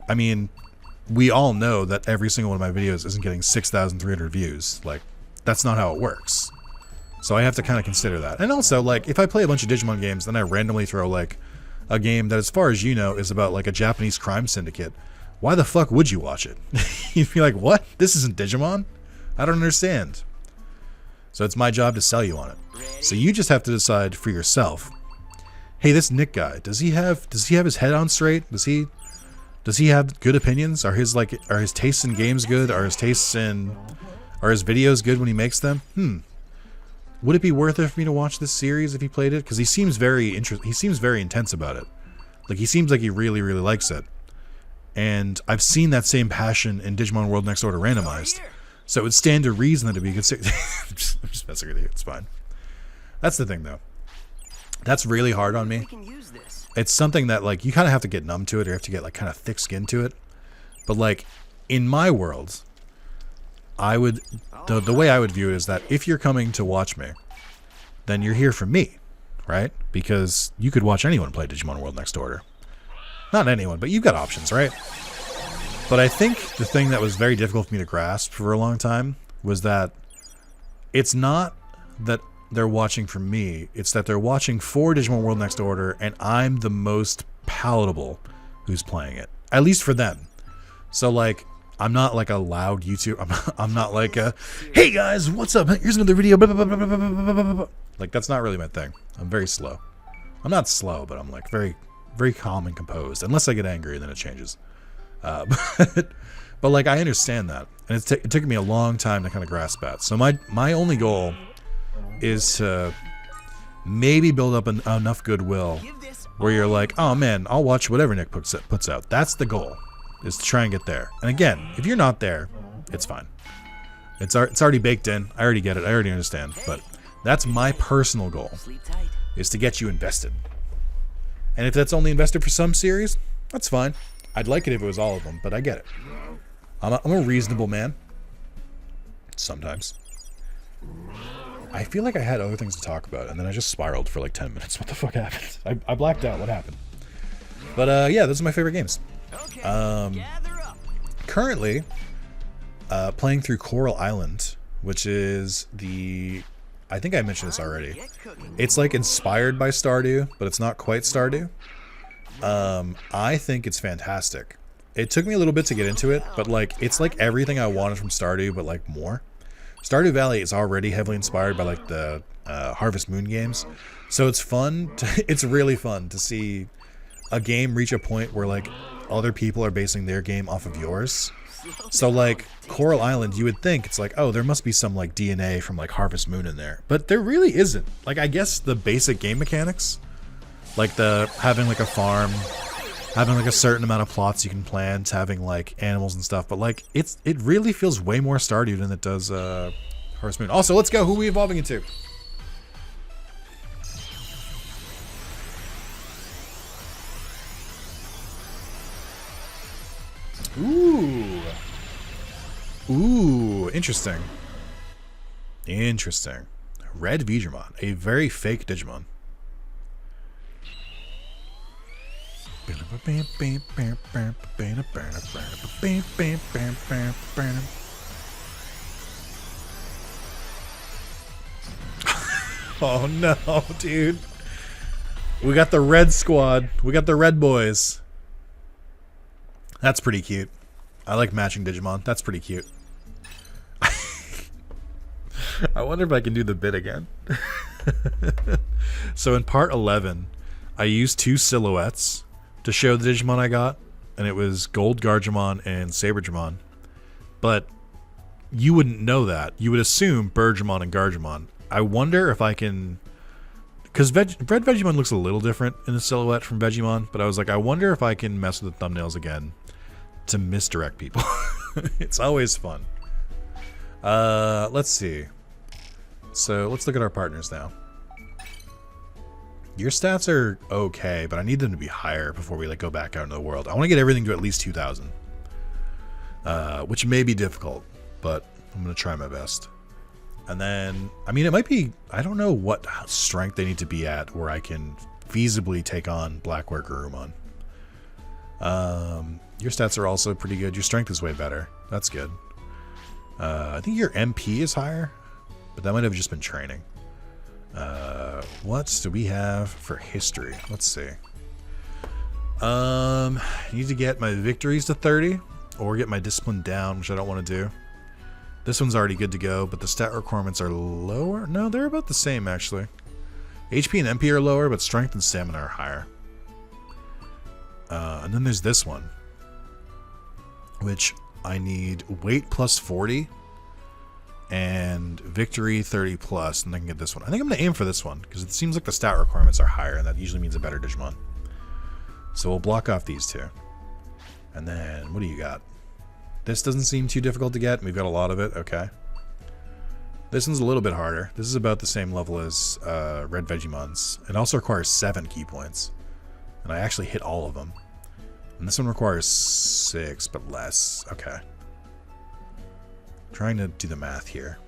Speaker 1: I mean, we all know that every single one of my videos isn't getting 6,300 views. Like, that's not how it works. So I have to kind of consider that. And also, like, if I play a bunch of Digimon games, then I randomly throw, like, a game that, as far as you know, is about, like, a Japanese crime syndicate, why the fuck would you watch it? You'd be like, what? This isn't Digimon? I don't understand. So it's my job to sell you on it. So you just have to decide for yourself, hey, this Nick guy, does he have his head on straight? Does he have good opinions? Are his tastes in games good? Are his videos good when he makes them? Would it be worth it for me to watch this series if he played it? Because he seems very intense about it. Like, he seems like he really, really likes it. And I've seen that same passion in Digimon World Next Door to Randomized. So it would stand to reason that it'd be considered. I'm just messing with you. It's fine. That's the thing, though. That's really hard on me. It's something that, like, you kind of have to get numb to it, or you have to get, like, kind of thick skin to it. But, like, in my world, the way I would view it is that if you're coming to watch me, then you're here for me, right? Because you could watch anyone play Digimon World Next Door. Not anyone, but you've got options, right? But I think the thing that was very difficult for me to grasp for a long time was that it's not that they're watching for me, it's that they're watching for Digimon World Next Door, and I'm the most palatable who's playing it. At least for them. So, like, I'm not like a loud YouTube. I'm not like a, hey guys, what's up? Here's another video. Like, that's not really my thing. I'm very slow. I'm not slow, but I'm like very, very calm and composed. Unless I get angry, then it changes. But like, I understand that, and it took me a long time to kind of grasp that. So my only goal is to maybe build up enough goodwill where you're like, oh man, I'll watch whatever Nick puts out. That's the goal. Is to try and get there. And again, if you're not there, it's fine. It's already baked in. I already get it. I already understand. But that's my personal goal, is to get you invested. And if that's only invested for some series, that's fine. I'd like it if it was all of them, but I get it. I'm a reasonable man. Sometimes. I feel like I had other things to talk about, and then I just spiraled for like 10 minutes. What the fuck happened? I blacked out. What happened? But yeah, those are my favorite games. Currently playing through Coral Island, which is I think I mentioned this already. It's like inspired by Stardew, but it's not quite Stardew. I think it's fantastic. It took me a little bit to get into it, but like, it's like everything I wanted from Stardew, but like more. Stardew Valley is already heavily inspired by like the Harvest Moon games, so it's fun. It's really fun to see a game reach a point where like other people are basing their game off of yours. So like Coral Island, you would think it's like, oh, there must be some like DNA from like Harvest Moon in there, but there really isn't. Like, I guess the basic game mechanics, like the having like a farm, having like a certain amount of plots you can plant, having like animals and stuff, but like it really feels way more Stardew than it does Harvest Moon. Also, let's go. Who are we evolving into? Ooh, interesting. Interesting. Red Digimon, a very fake Digimon. Oh no, dude. We got the red squad. We got the red boys. That's pretty cute. I like matching Digimon. That's pretty cute. I wonder if I can do the bit again. So in part 11, I used 2 silhouettes to show the Digimon I got, and it was Gold Gargemon and Sabergemon. But you wouldn't know that. You would assume Birdgemon and Gargemon. I wonder if I can... Because Red Vegemon looks a little different in the silhouette from Vegemon, but I was like, I wonder if I can mess with the thumbnails again to misdirect people. It's always fun. Let's see. So let's look at our partners now. Your stats are okay, but I need them to be higher before we like go back out into the world. I want to get everything to at least 2,000, which may be difficult, but I'm gonna try my best. And then, I mean, it might be, I don't know what strength they need to be at where I can feasibly take on Blackware Garurumon. Your stats are also pretty good. Your strength is way better. That's good. I think your MP is higher, but that might have just been training. What do we have for history? Let's see. I need to get my victories to 30 or get my discipline down, which I don't want to do. This one's already good to go, but the stat requirements are lower. No, they're about the same, actually. HP and MP are lower, but strength and stamina are higher. And then there's this one, which I need weight plus 40 and victory 30 plus, and I can get this one. I think I'm going to aim for this one, because it seems like the stat requirements are higher, and that usually means a better Digimon. So we'll block off these two. And then, what do you got? This doesn't seem too difficult to get. We've got a lot of it. Okay. This one's a little bit harder. This is about the same level as Red Vegimon's. It also requires 7 key points. And I actually hit all of them. And this one requires 6, but less. Okay. Trying to do the math here.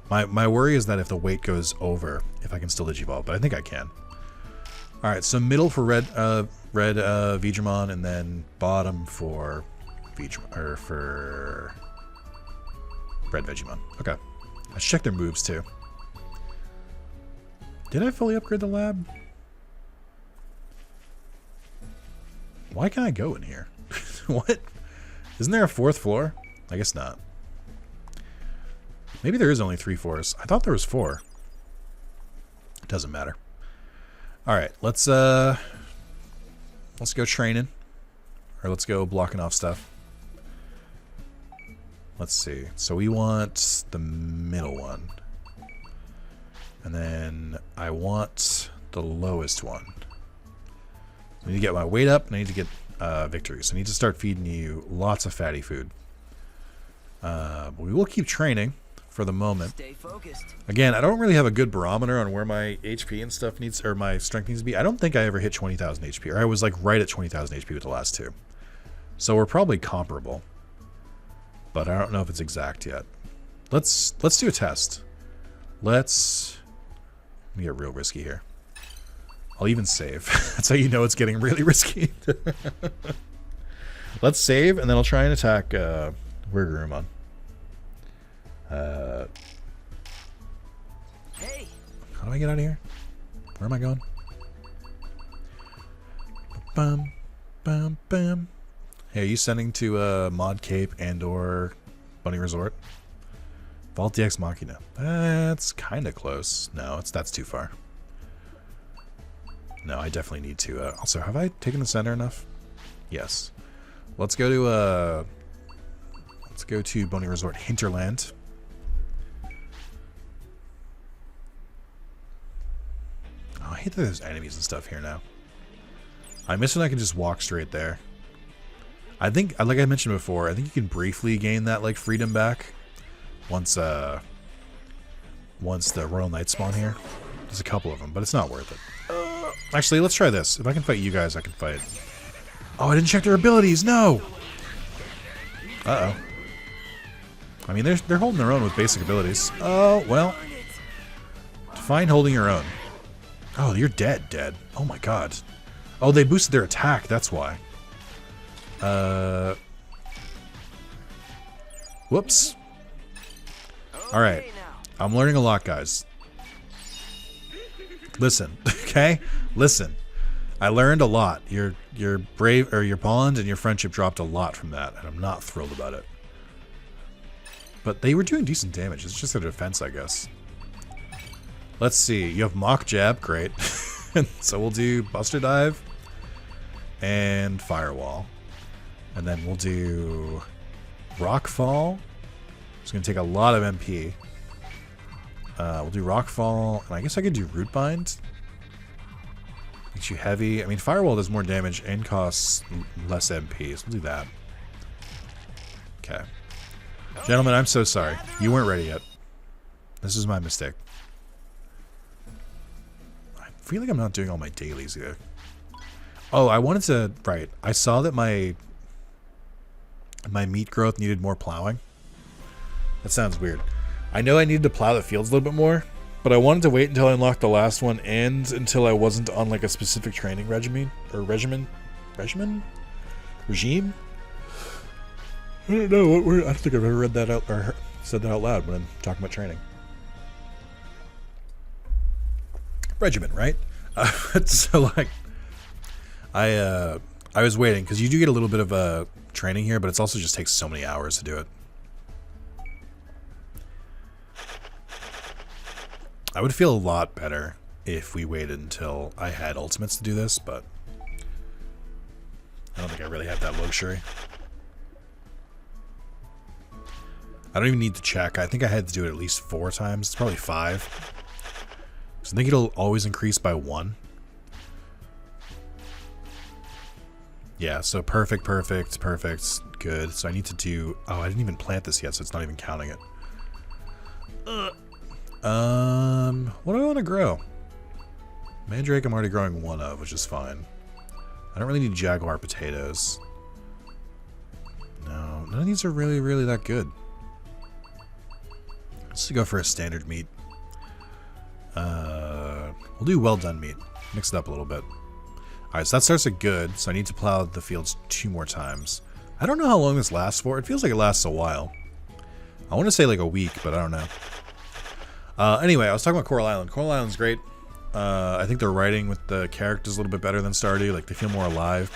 Speaker 1: My worry is that if the weight goes over, if I can still Digivolve, but I think I can. Alright, so middle for Red Vegiemon, and then bottom for for Red Vegiemon. Okay. Let's check their moves too. Did I fully upgrade the lab? Why can't I go in here? What? Isn't there a 4th floor? I guess not. Maybe there is only 3 floors. I thought there was 4. It doesn't matter. Alright, let's go training. Or let's go blocking off stuff. Let's see. So we want the middle one. And then I want the lowest one. I need to get my weight up, and I need to get victories. I need to start feeding you lots of fatty food. But we will keep training for the moment.
Speaker 2: Stay focused.
Speaker 1: Again, I don't really have a good barometer on where my HP and stuff needs, or my strength needs to be. I don't think I ever hit 20,000 HP, or I was like right at 20,000 HP with the last 2. So we're probably comparable. But I don't know if it's exact yet. Let's do a test. Let me get real risky here. I'll even save. That's how you know it's getting really risky. Let's save, and then I'll try and attack Garurumon.
Speaker 2: Hey.
Speaker 1: How do I get out of here? Where am I going? Bum, bum, bum. Hey, are you sending to Mod Cape and or Bunny Resort? Vault DX Machina. That's kind of close. No, that's too far. No, I definitely need to. Also, have I taken the center enough? Yes. Let's go to Bunny Resort Hinterland. Oh, I hate that there's enemies and stuff here now. I miss when I can just walk straight there. I think, like I mentioned before, I think you can briefly gain that like freedom back once the Royal Knights spawn here. There's a couple of them, but it's not worth it. Actually, let's try this. If I can fight you guys, I can fight. Oh, I didn't check their abilities. No. Uh-oh. I mean, they're holding their own with basic abilities. Oh well. Fine holding your own. Oh, you're dead. Oh my god. Oh, they boosted their attack. That's why. Whoops. Alright. I'm learning a lot, guys. Listen, okay? Listen. I learned a lot. Your brave, or your bond and your friendship dropped a lot from that, and I'm not thrilled about it. But they were doing decent damage. It's just their defense, I guess. Let's see. You have Mock Jab. Great. So we'll do Buster Dive and Firewall. And then we'll do Rock Fall. It's going to take a lot of MP. We'll do Rock Fall. And I guess I could do Root Bind. Makes you heavy. I mean, Firewall does more damage and costs less MP. So we'll do that. Okay. Gentlemen, I'm so sorry. You weren't ready yet. This is my mistake. I feel like I'm not doing all my dailies either. Oh, I wanted to... Right. I saw that my meat growth needed more plowing. That sounds weird. I know I needed to plow the fields a little bit more, but I wanted to wait until I unlocked the last one and until I wasn't on like a specific training regime? I don't know what word. I don't think I've ever read that out or said that out loud when I'm talking about training. Regiment, right? So like, I was waiting because you do get a little bit of training here, but it also just takes so many hours to do it. I would feel a lot better if we waited until I had ultimates to do this, but I don't think I really have that luxury. I don't even need to check. I think I had to do it at least 4 times. It's probably 5. So I think it'll always increase by 1. Yeah, so perfect, perfect, perfect. Good. So I need to do... Oh, I didn't even plant this yet, so it's not even counting it. What do I want to grow? Mandrake I'm already growing 1 of, which is fine. I don't really need jaguar potatoes. No, none of these are really, really that good. Let's go for a standard meat. We'll do well done meat. Mix it up a little bit. Alright, so that starts at good, so I need to plow the fields 2 more times. I don't know how long this lasts for. It feels like it lasts a while. I want to say like a week, but I don't know. Anyway, I was talking about Coral Island. Coral Island's great. I think the writing with the characters is a little bit better than Stardew. Like, they feel more alive.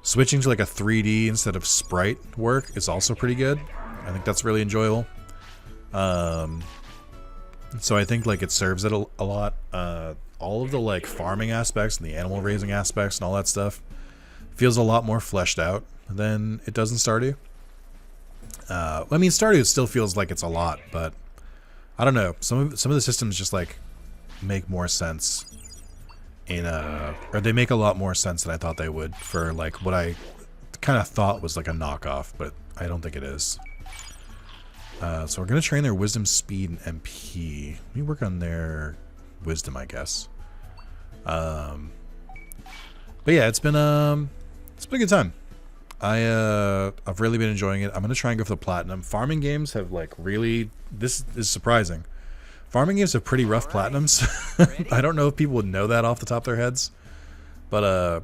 Speaker 1: Switching to like a 3D instead of sprite work is also pretty good. I think that's really enjoyable. So I think like it serves it a lot. All of the like farming aspects and the animal raising aspects and all that stuff feels a lot more fleshed out than it does in Stardew. I mean, Stardew still feels like it's a lot, but I don't know. Some of the systems just like make more sense in or they make a lot more sense than I thought they would for like what I kind of thought was like a knockoff, but I don't think it is. So we're gonna train their wisdom, speed, and MP. Let me work on their wisdom, I guess. But yeah, it's been a good time. I've really been enjoying it. I'm gonna try and go for the platinum. Farming games have like really, this is surprising. Farming games have pretty rough platinums. I don't know if people would know that off the top of their heads, but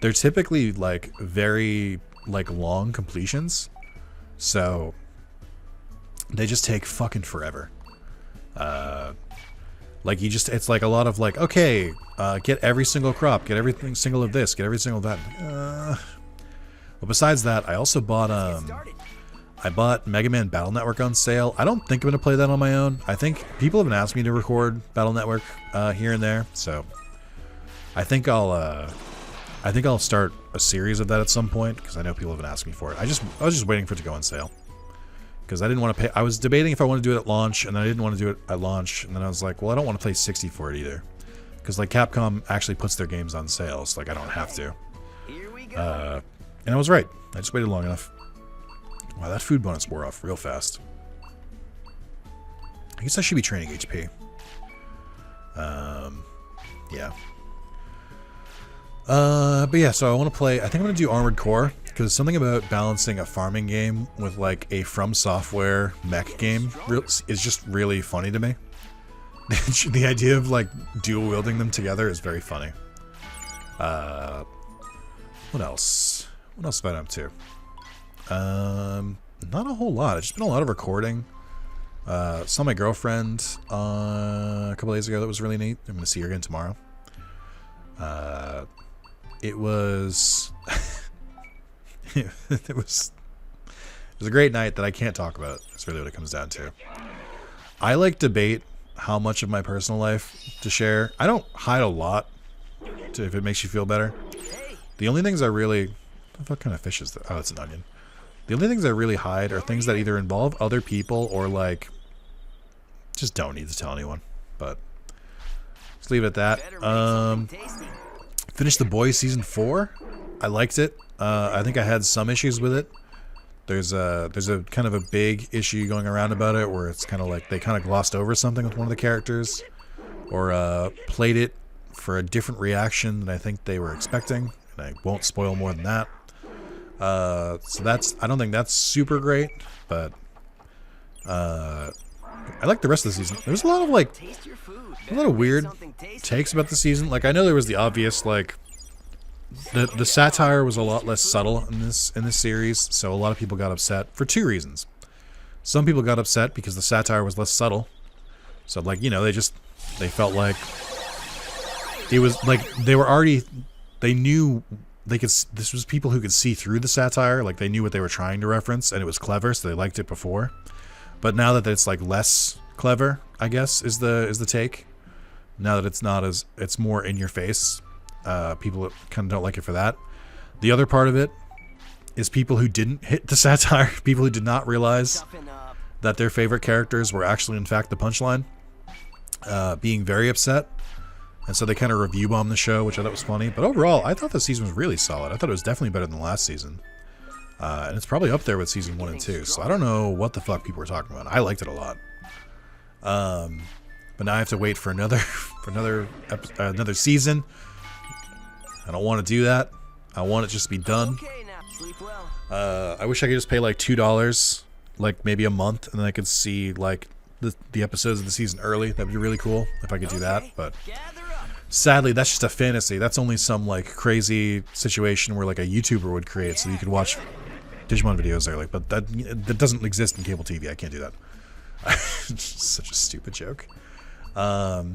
Speaker 1: they're typically like very like long completions, so they just take fucking forever. Like you just, it's like a lot of like, okay, get every single crop, get everything single of this, get every single of that. But besides that, I also bought I bought Mega Man Battle Network on sale. I don't think I'm gonna play that on my own. I think people have been asking me to record Battle Network here and there, so I think I'll start a series of that at some point because I know people have been asking me for it. I was just waiting for it to go on sale because I didn't want to pay. I was debating if I want to do it at launch, and then I didn't want to do it at launch, and then I was like, well, I don't want to pay $60 for it either because like Capcom actually puts their games on sale, so like I don't have to. And I was right. I just waited long enough. Wow, that food bonus wore off real fast. I guess I should be training HP. Yeah. But yeah, so I want to play... I think I'm going to do Armored Core, because something about balancing a farming game with like a From Software mech game is just really funny to me. The idea of like dual wielding them together is very funny. What else? What else have I been up to? Not a whole lot. It's just been a lot of recording. Saw my girlfriend a couple days ago. That was really neat. I'm gonna see her again tomorrow. It was it was a great night that I can't talk about. That's really what it comes down to. I like debate how much of my personal life to share. I don't hide a lot if it makes you feel better. The only things I really... What kind of fish is that? Oh, it's an onion. The only things I really hide are things that either involve other people or like just don't need to tell anyone. But let's leave it at that. Finished The Boys season 4. I liked it. I think I had some issues with it. There's a kind of a big issue going around about it where it's kind of like they kind of glossed over something with one of the characters, or played it for a different reaction than I think they were expecting, and I won't spoil more than that. So I don't think that's super great, but I like the rest of the season. There's a lot of like a lot of weird takes about the season. Like I know there was the obvious like the satire was a lot less subtle in this series, so a lot of people got upset for two reasons. Some people got upset because the satire was less subtle. So like, you know, they felt like it was like they knew this was people who could see through the satire, like they knew what they were trying to reference and it was clever, so they liked it before. But now that it's like less clever, I guess is the take. Now that it's more in your face, people kind of don't like it for that. The other part of it is people who didn't hit the satire, people who did not realize that their favorite characters were actually in fact the punchline, being very upset. And so they kind of review bombed the show, which I thought was funny. But overall, I thought the season was really solid. I thought it was definitely better than last season. And it's probably up there with season 1 and 2. So I don't know what the fuck people were talking about. I liked it a lot. But now I have to wait for another season. I don't want to do that. I want it just to be done. I wish I could just pay like $2, like maybe a month, and then I could see like the episodes of the season early. That'd be really cool if I could do that. But sadly, that's just a fantasy. That's only some like crazy situation where like a YouTuber would create so you could watch Digimon videos early. But that doesn't exist in cable TV. I can't do that. Such a stupid joke. But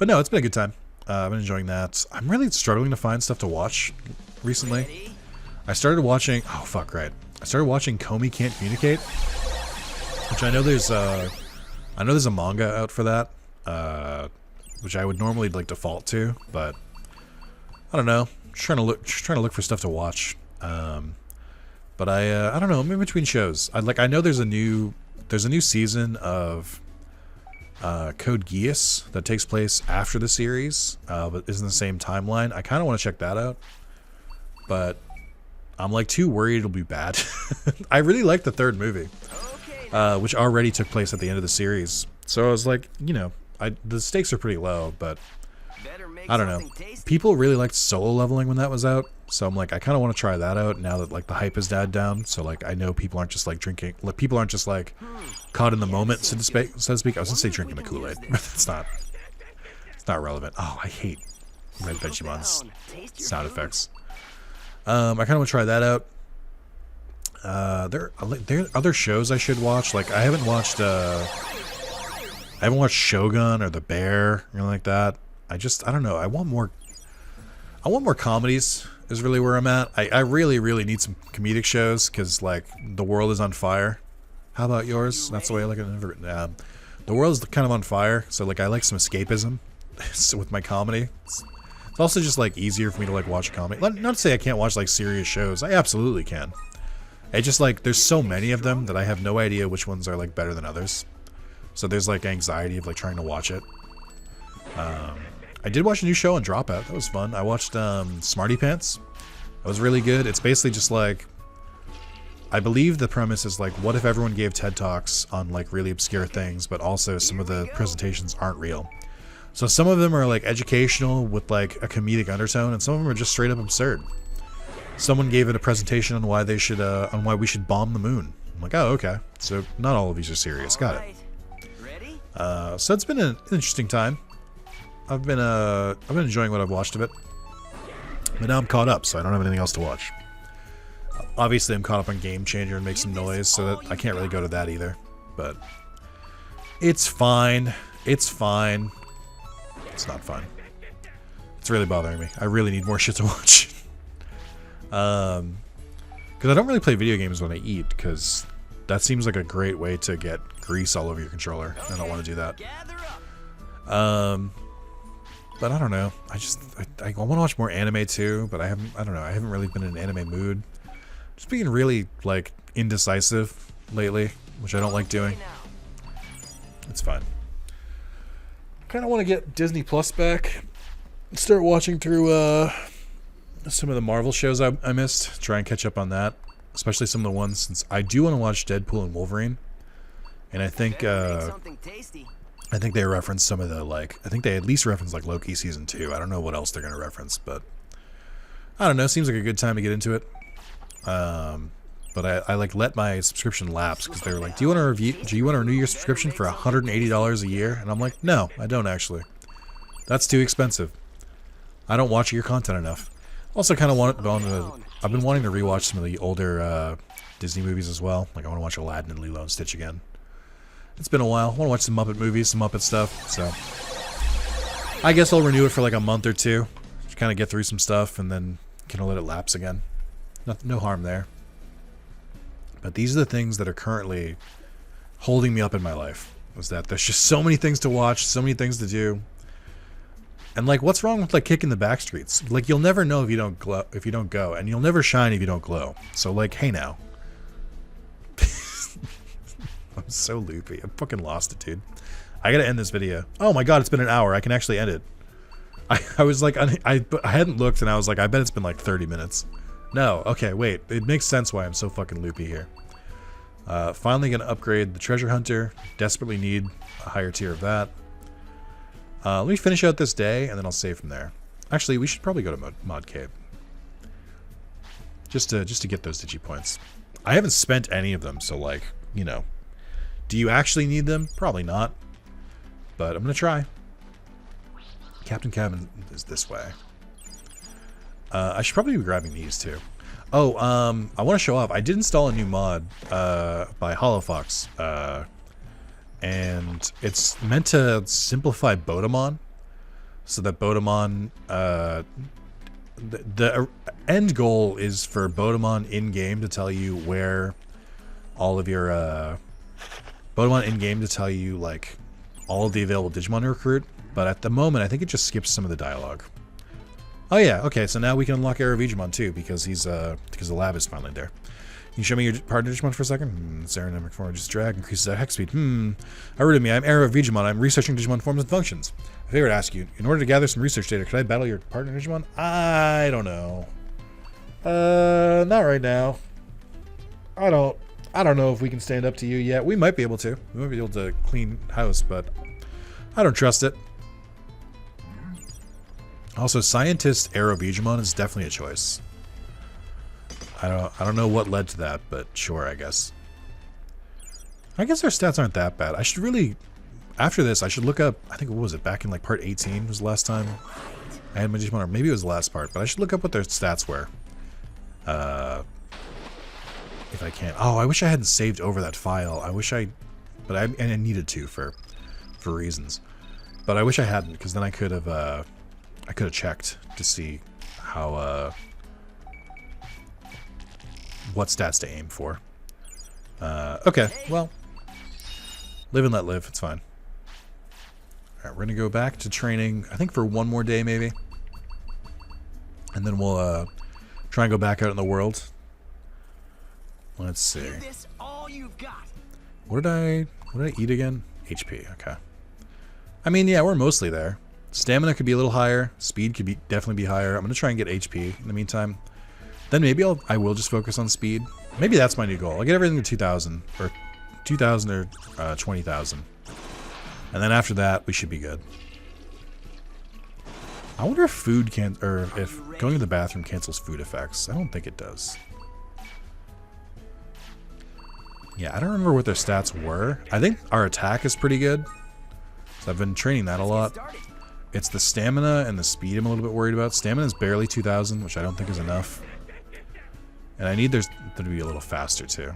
Speaker 1: no, it's been a good time. I've been enjoying that. I'm really struggling to find stuff to watch recently. I started watching... Oh, fuck, right. I started watching Komi Can't Communicate, which I know there's a manga out for that, which I would normally like default to, but I don't know. Just trying to look for stuff to watch. But I don't know. I'm in between shows. I know there's a new season of Code Geass that takes place after the series, but isn't the same timeline. I kind of want to check that out, but I'm like too worried it'll be bad. I really liked the third movie, which already took place at the end of the series. So I was like, you know, the stakes are pretty low, but I don't know. People really liked Solo Leveling when that was out, so I'm like, I kind of want to try that out now that like the hype has died down. So like, I know people aren't just like drinking, like people aren't just like caught in the moment, so to speak. I was gonna say drinking the Kool-Aid, but it's not relevant. Oh, I hate Red Vegemon's sound effects. I kind of want to try that out. There are other shows I should watch. Like I haven't watched Shogun or The Bear, or anything like that. I don't know. I want more comedies is really where I'm at. I really, really need some comedic shows because like the world is on fire. How about yours? That's the way I look at it. The world is kind of on fire, so like I like some escapism with my comedy. It's also just like easier for me to like watch a comedy. Not to say I can't watch like serious shows. I absolutely can. It's just like there's so many of them that I have no idea which ones are like better than others. So there's like anxiety of like trying to watch it. I did watch a new show on Dropout. That was fun. I watched Smarty Pants. That was really good. It's basically just like, I believe the premise is like, what if everyone gave TED Talks on like really obscure things, but also some of the presentations aren't real. So some of them are like educational with like a comedic undertone, and some of them are just straight up absurd. Someone gave it a presentation on why they should, on why we should bomb the moon. I'm like, oh, okay. So not all of these are serious. Got it. So it's been an interesting time. I've been enjoying what I've watched of it, but now I'm caught up, so I don't have anything else to watch. Obviously, I'm caught up on Game Changer and Make Some Noise, so that I can't really go to that either. But it's fine. It's fine. It's not fun. It's really bothering me. I really need more shit to watch. Because I don't really play video games when I eat, because that seems like a great way to get grease all over your controller. I don't want to do that. But I don't know. I want to watch more anime too, but I don't know. I haven't really been in an anime mood. Just being really like indecisive lately, which I don't like doing. It's fine. Kind of want to get Disney Plus back. Start watching through some of the Marvel shows I missed. Try and catch up on that. especially some of the ones, since I do want to watch Deadpool and Wolverine, and I think they reference some of the, like, I think they at least reference like Loki season 2. I don't know what else they're gonna reference, but I don't know. Seems like a good time to get into it. But I like let my subscription lapse because they were like, do you want to renew your subscription for $180 a year? And I'm like, no, I don't actually. That's too expensive. I don't watch your content enough. Also, kind of I've been wanting to rewatch some of the older Disney movies as well. Like I want to watch Aladdin and Lilo and Stitch again. It's been a while. I want to watch some Muppet movies, some Muppet stuff. So I guess I'll renew it for like a month or two to kind of get through some stuff and then kind of let it lapse again. No harm there. But these are the things that are currently holding me up in my life. Was that there's just so many things to watch, so many things to do. And like, what's wrong with like kicking the back streets? Like, you'll never know if you don't go, and you'll never shine if you don't glow. So like, hey now. I'm so loopy. I fucking lost it, dude. I gotta end this video. Oh my god, it's been an hour. I can actually end it. I was like, I hadn't looked, and I was like, I bet it's been like 30 minutes. No, okay, wait. It makes sense why I'm so fucking loopy here. Finally gonna upgrade the treasure hunter. Desperately need a higher tier of that. Let me finish out this day, and then I'll save from there. Actually, we should probably go to Mod Cave. Just to get those Digipoints. I haven't spent any of them, so like, you know. Do you actually need them? Probably not. But I'm gonna try. Captain Cabin is this way. I should probably be grabbing these too. Oh, I want to show off. I did install a new mod by HoloFox, and it's meant to simplify Bodemon, so that Bodemon, the end goal is for Bodemon in game to tell you where all of your Bodemon in game to tell you like all of the available Digimon to recruit. But at the moment, I think it just skips some of the dialogue. Oh yeah, okay, so now we can unlock Digimon too, because he's because the lab is finally there. Can you show me your partner Digimon for a second? It's aerodynamic form, just drag, increases our hex speed. Heard me, I'm Digimon, I'm researching Digimon forms and functions. If I were to ask you, in order to gather some research data, could I battle your partner Digimon? I don't know. Not right now. I don't know if we can stand up to you yet. We might be able to. We might be able to clean house, but I don't trust it. Also, Scientist Digimon is definitely a choice. I don't know what led to that, but sure, I guess. I guess our stats aren't that bad. I should really, after this, I should look up, I think, what was it, back in like part 18 was the last time I had my Digimon, or maybe it was the last part, but I should look up what their stats were. If I can. Oh, I wish I hadn't saved over that file. I wish I, but I needed to for reasons. But I wish I hadn't, because then I could have checked to see how what stats to aim for. Okay, well, live and let live. It's fine. All right, we're gonna go back to training. I think for one more day, maybe, and then we'll try and go back out in the world. Let's see. What did I eat again? HP. Okay. I mean, yeah, we're mostly there. Stamina could be a little higher. Speed could be definitely be higher. I'm gonna try and get HP in the meantime. Then maybe I will just focus on speed. Maybe that's my new goal. I'll get everything to 2,000 or 20,000, and then after that we should be good. I wonder if food can, or if going to the bathroom cancels food effects. I don't think it does. Yeah, I don't remember what their stats were. I think our attack is pretty good. So I've been training that a lot. It's the stamina and the speed I'm a little bit worried about. Stamina is barely 2,000, which I don't think is enough. And I need them to be a little faster too.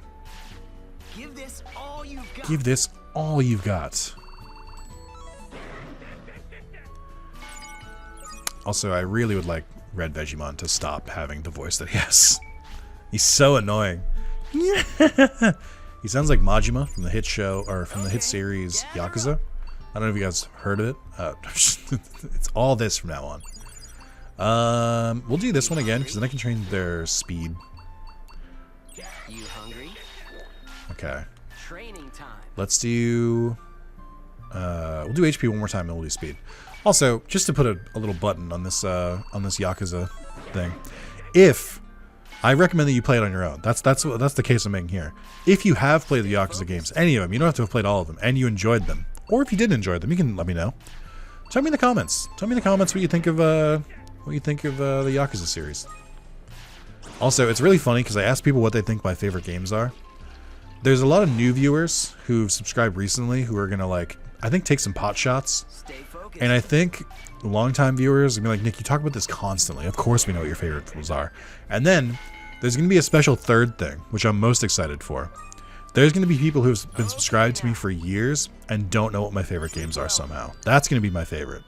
Speaker 2: Give this all you've got.
Speaker 1: Give this all you've got. Also, I really would like Red Vegemon to stop having the voice that he has. He's so annoying. He sounds like Majima from the hit show, or from the hit series Yakuza. I don't know if you guys heard of it. It's all this from now on. We'll do this one again, because then I can train their speed.
Speaker 2: You hungry?
Speaker 1: Okay.
Speaker 2: Training time.
Speaker 1: Let's do... we'll do HP one more time, and we'll do speed. Also, just to put a little button on this Yakuza thing. If I recommend that you play it on your own. That's the case I'm making here. If you have played the Yakuza games, any of them, you don't have to have played all of them, and you enjoyed them, or if you did enjoy them, you can let me know. Tell me in the comments. Tell me in the comments what you think of the Yakuza series. Also, it's really funny because I asked people what they think my favorite games are. There's a lot of new viewers who've subscribed recently who are gonna like, I think, take some pot shots.
Speaker 2: Stay focused.
Speaker 1: And I think longtime viewers are gonna be like, Nick, you talk about this constantly. Of course we know what your favorite ones are. And then there's gonna be a special third thing, which I'm most excited for. There's gonna be people who've been subscribed to me for years and don't know what my favorite games are somehow. That's gonna be my favorite.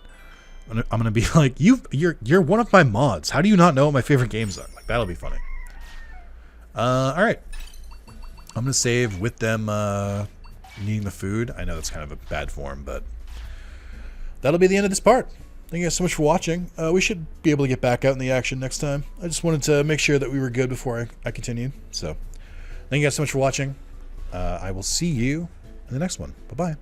Speaker 1: I'm gonna be like, you're one of my mods. How do you not know what my favorite games are? Like, that'll be funny. All right. I'm gonna save with them needing the food. I know that's kind of a bad form, but that'll be the end of this part. Thank you guys so much for watching. We should be able to get back out in the action next time. I just wanted to make sure that we were good before I continued. So, thank you guys so much for watching. I will see you in the next one. Bye-bye.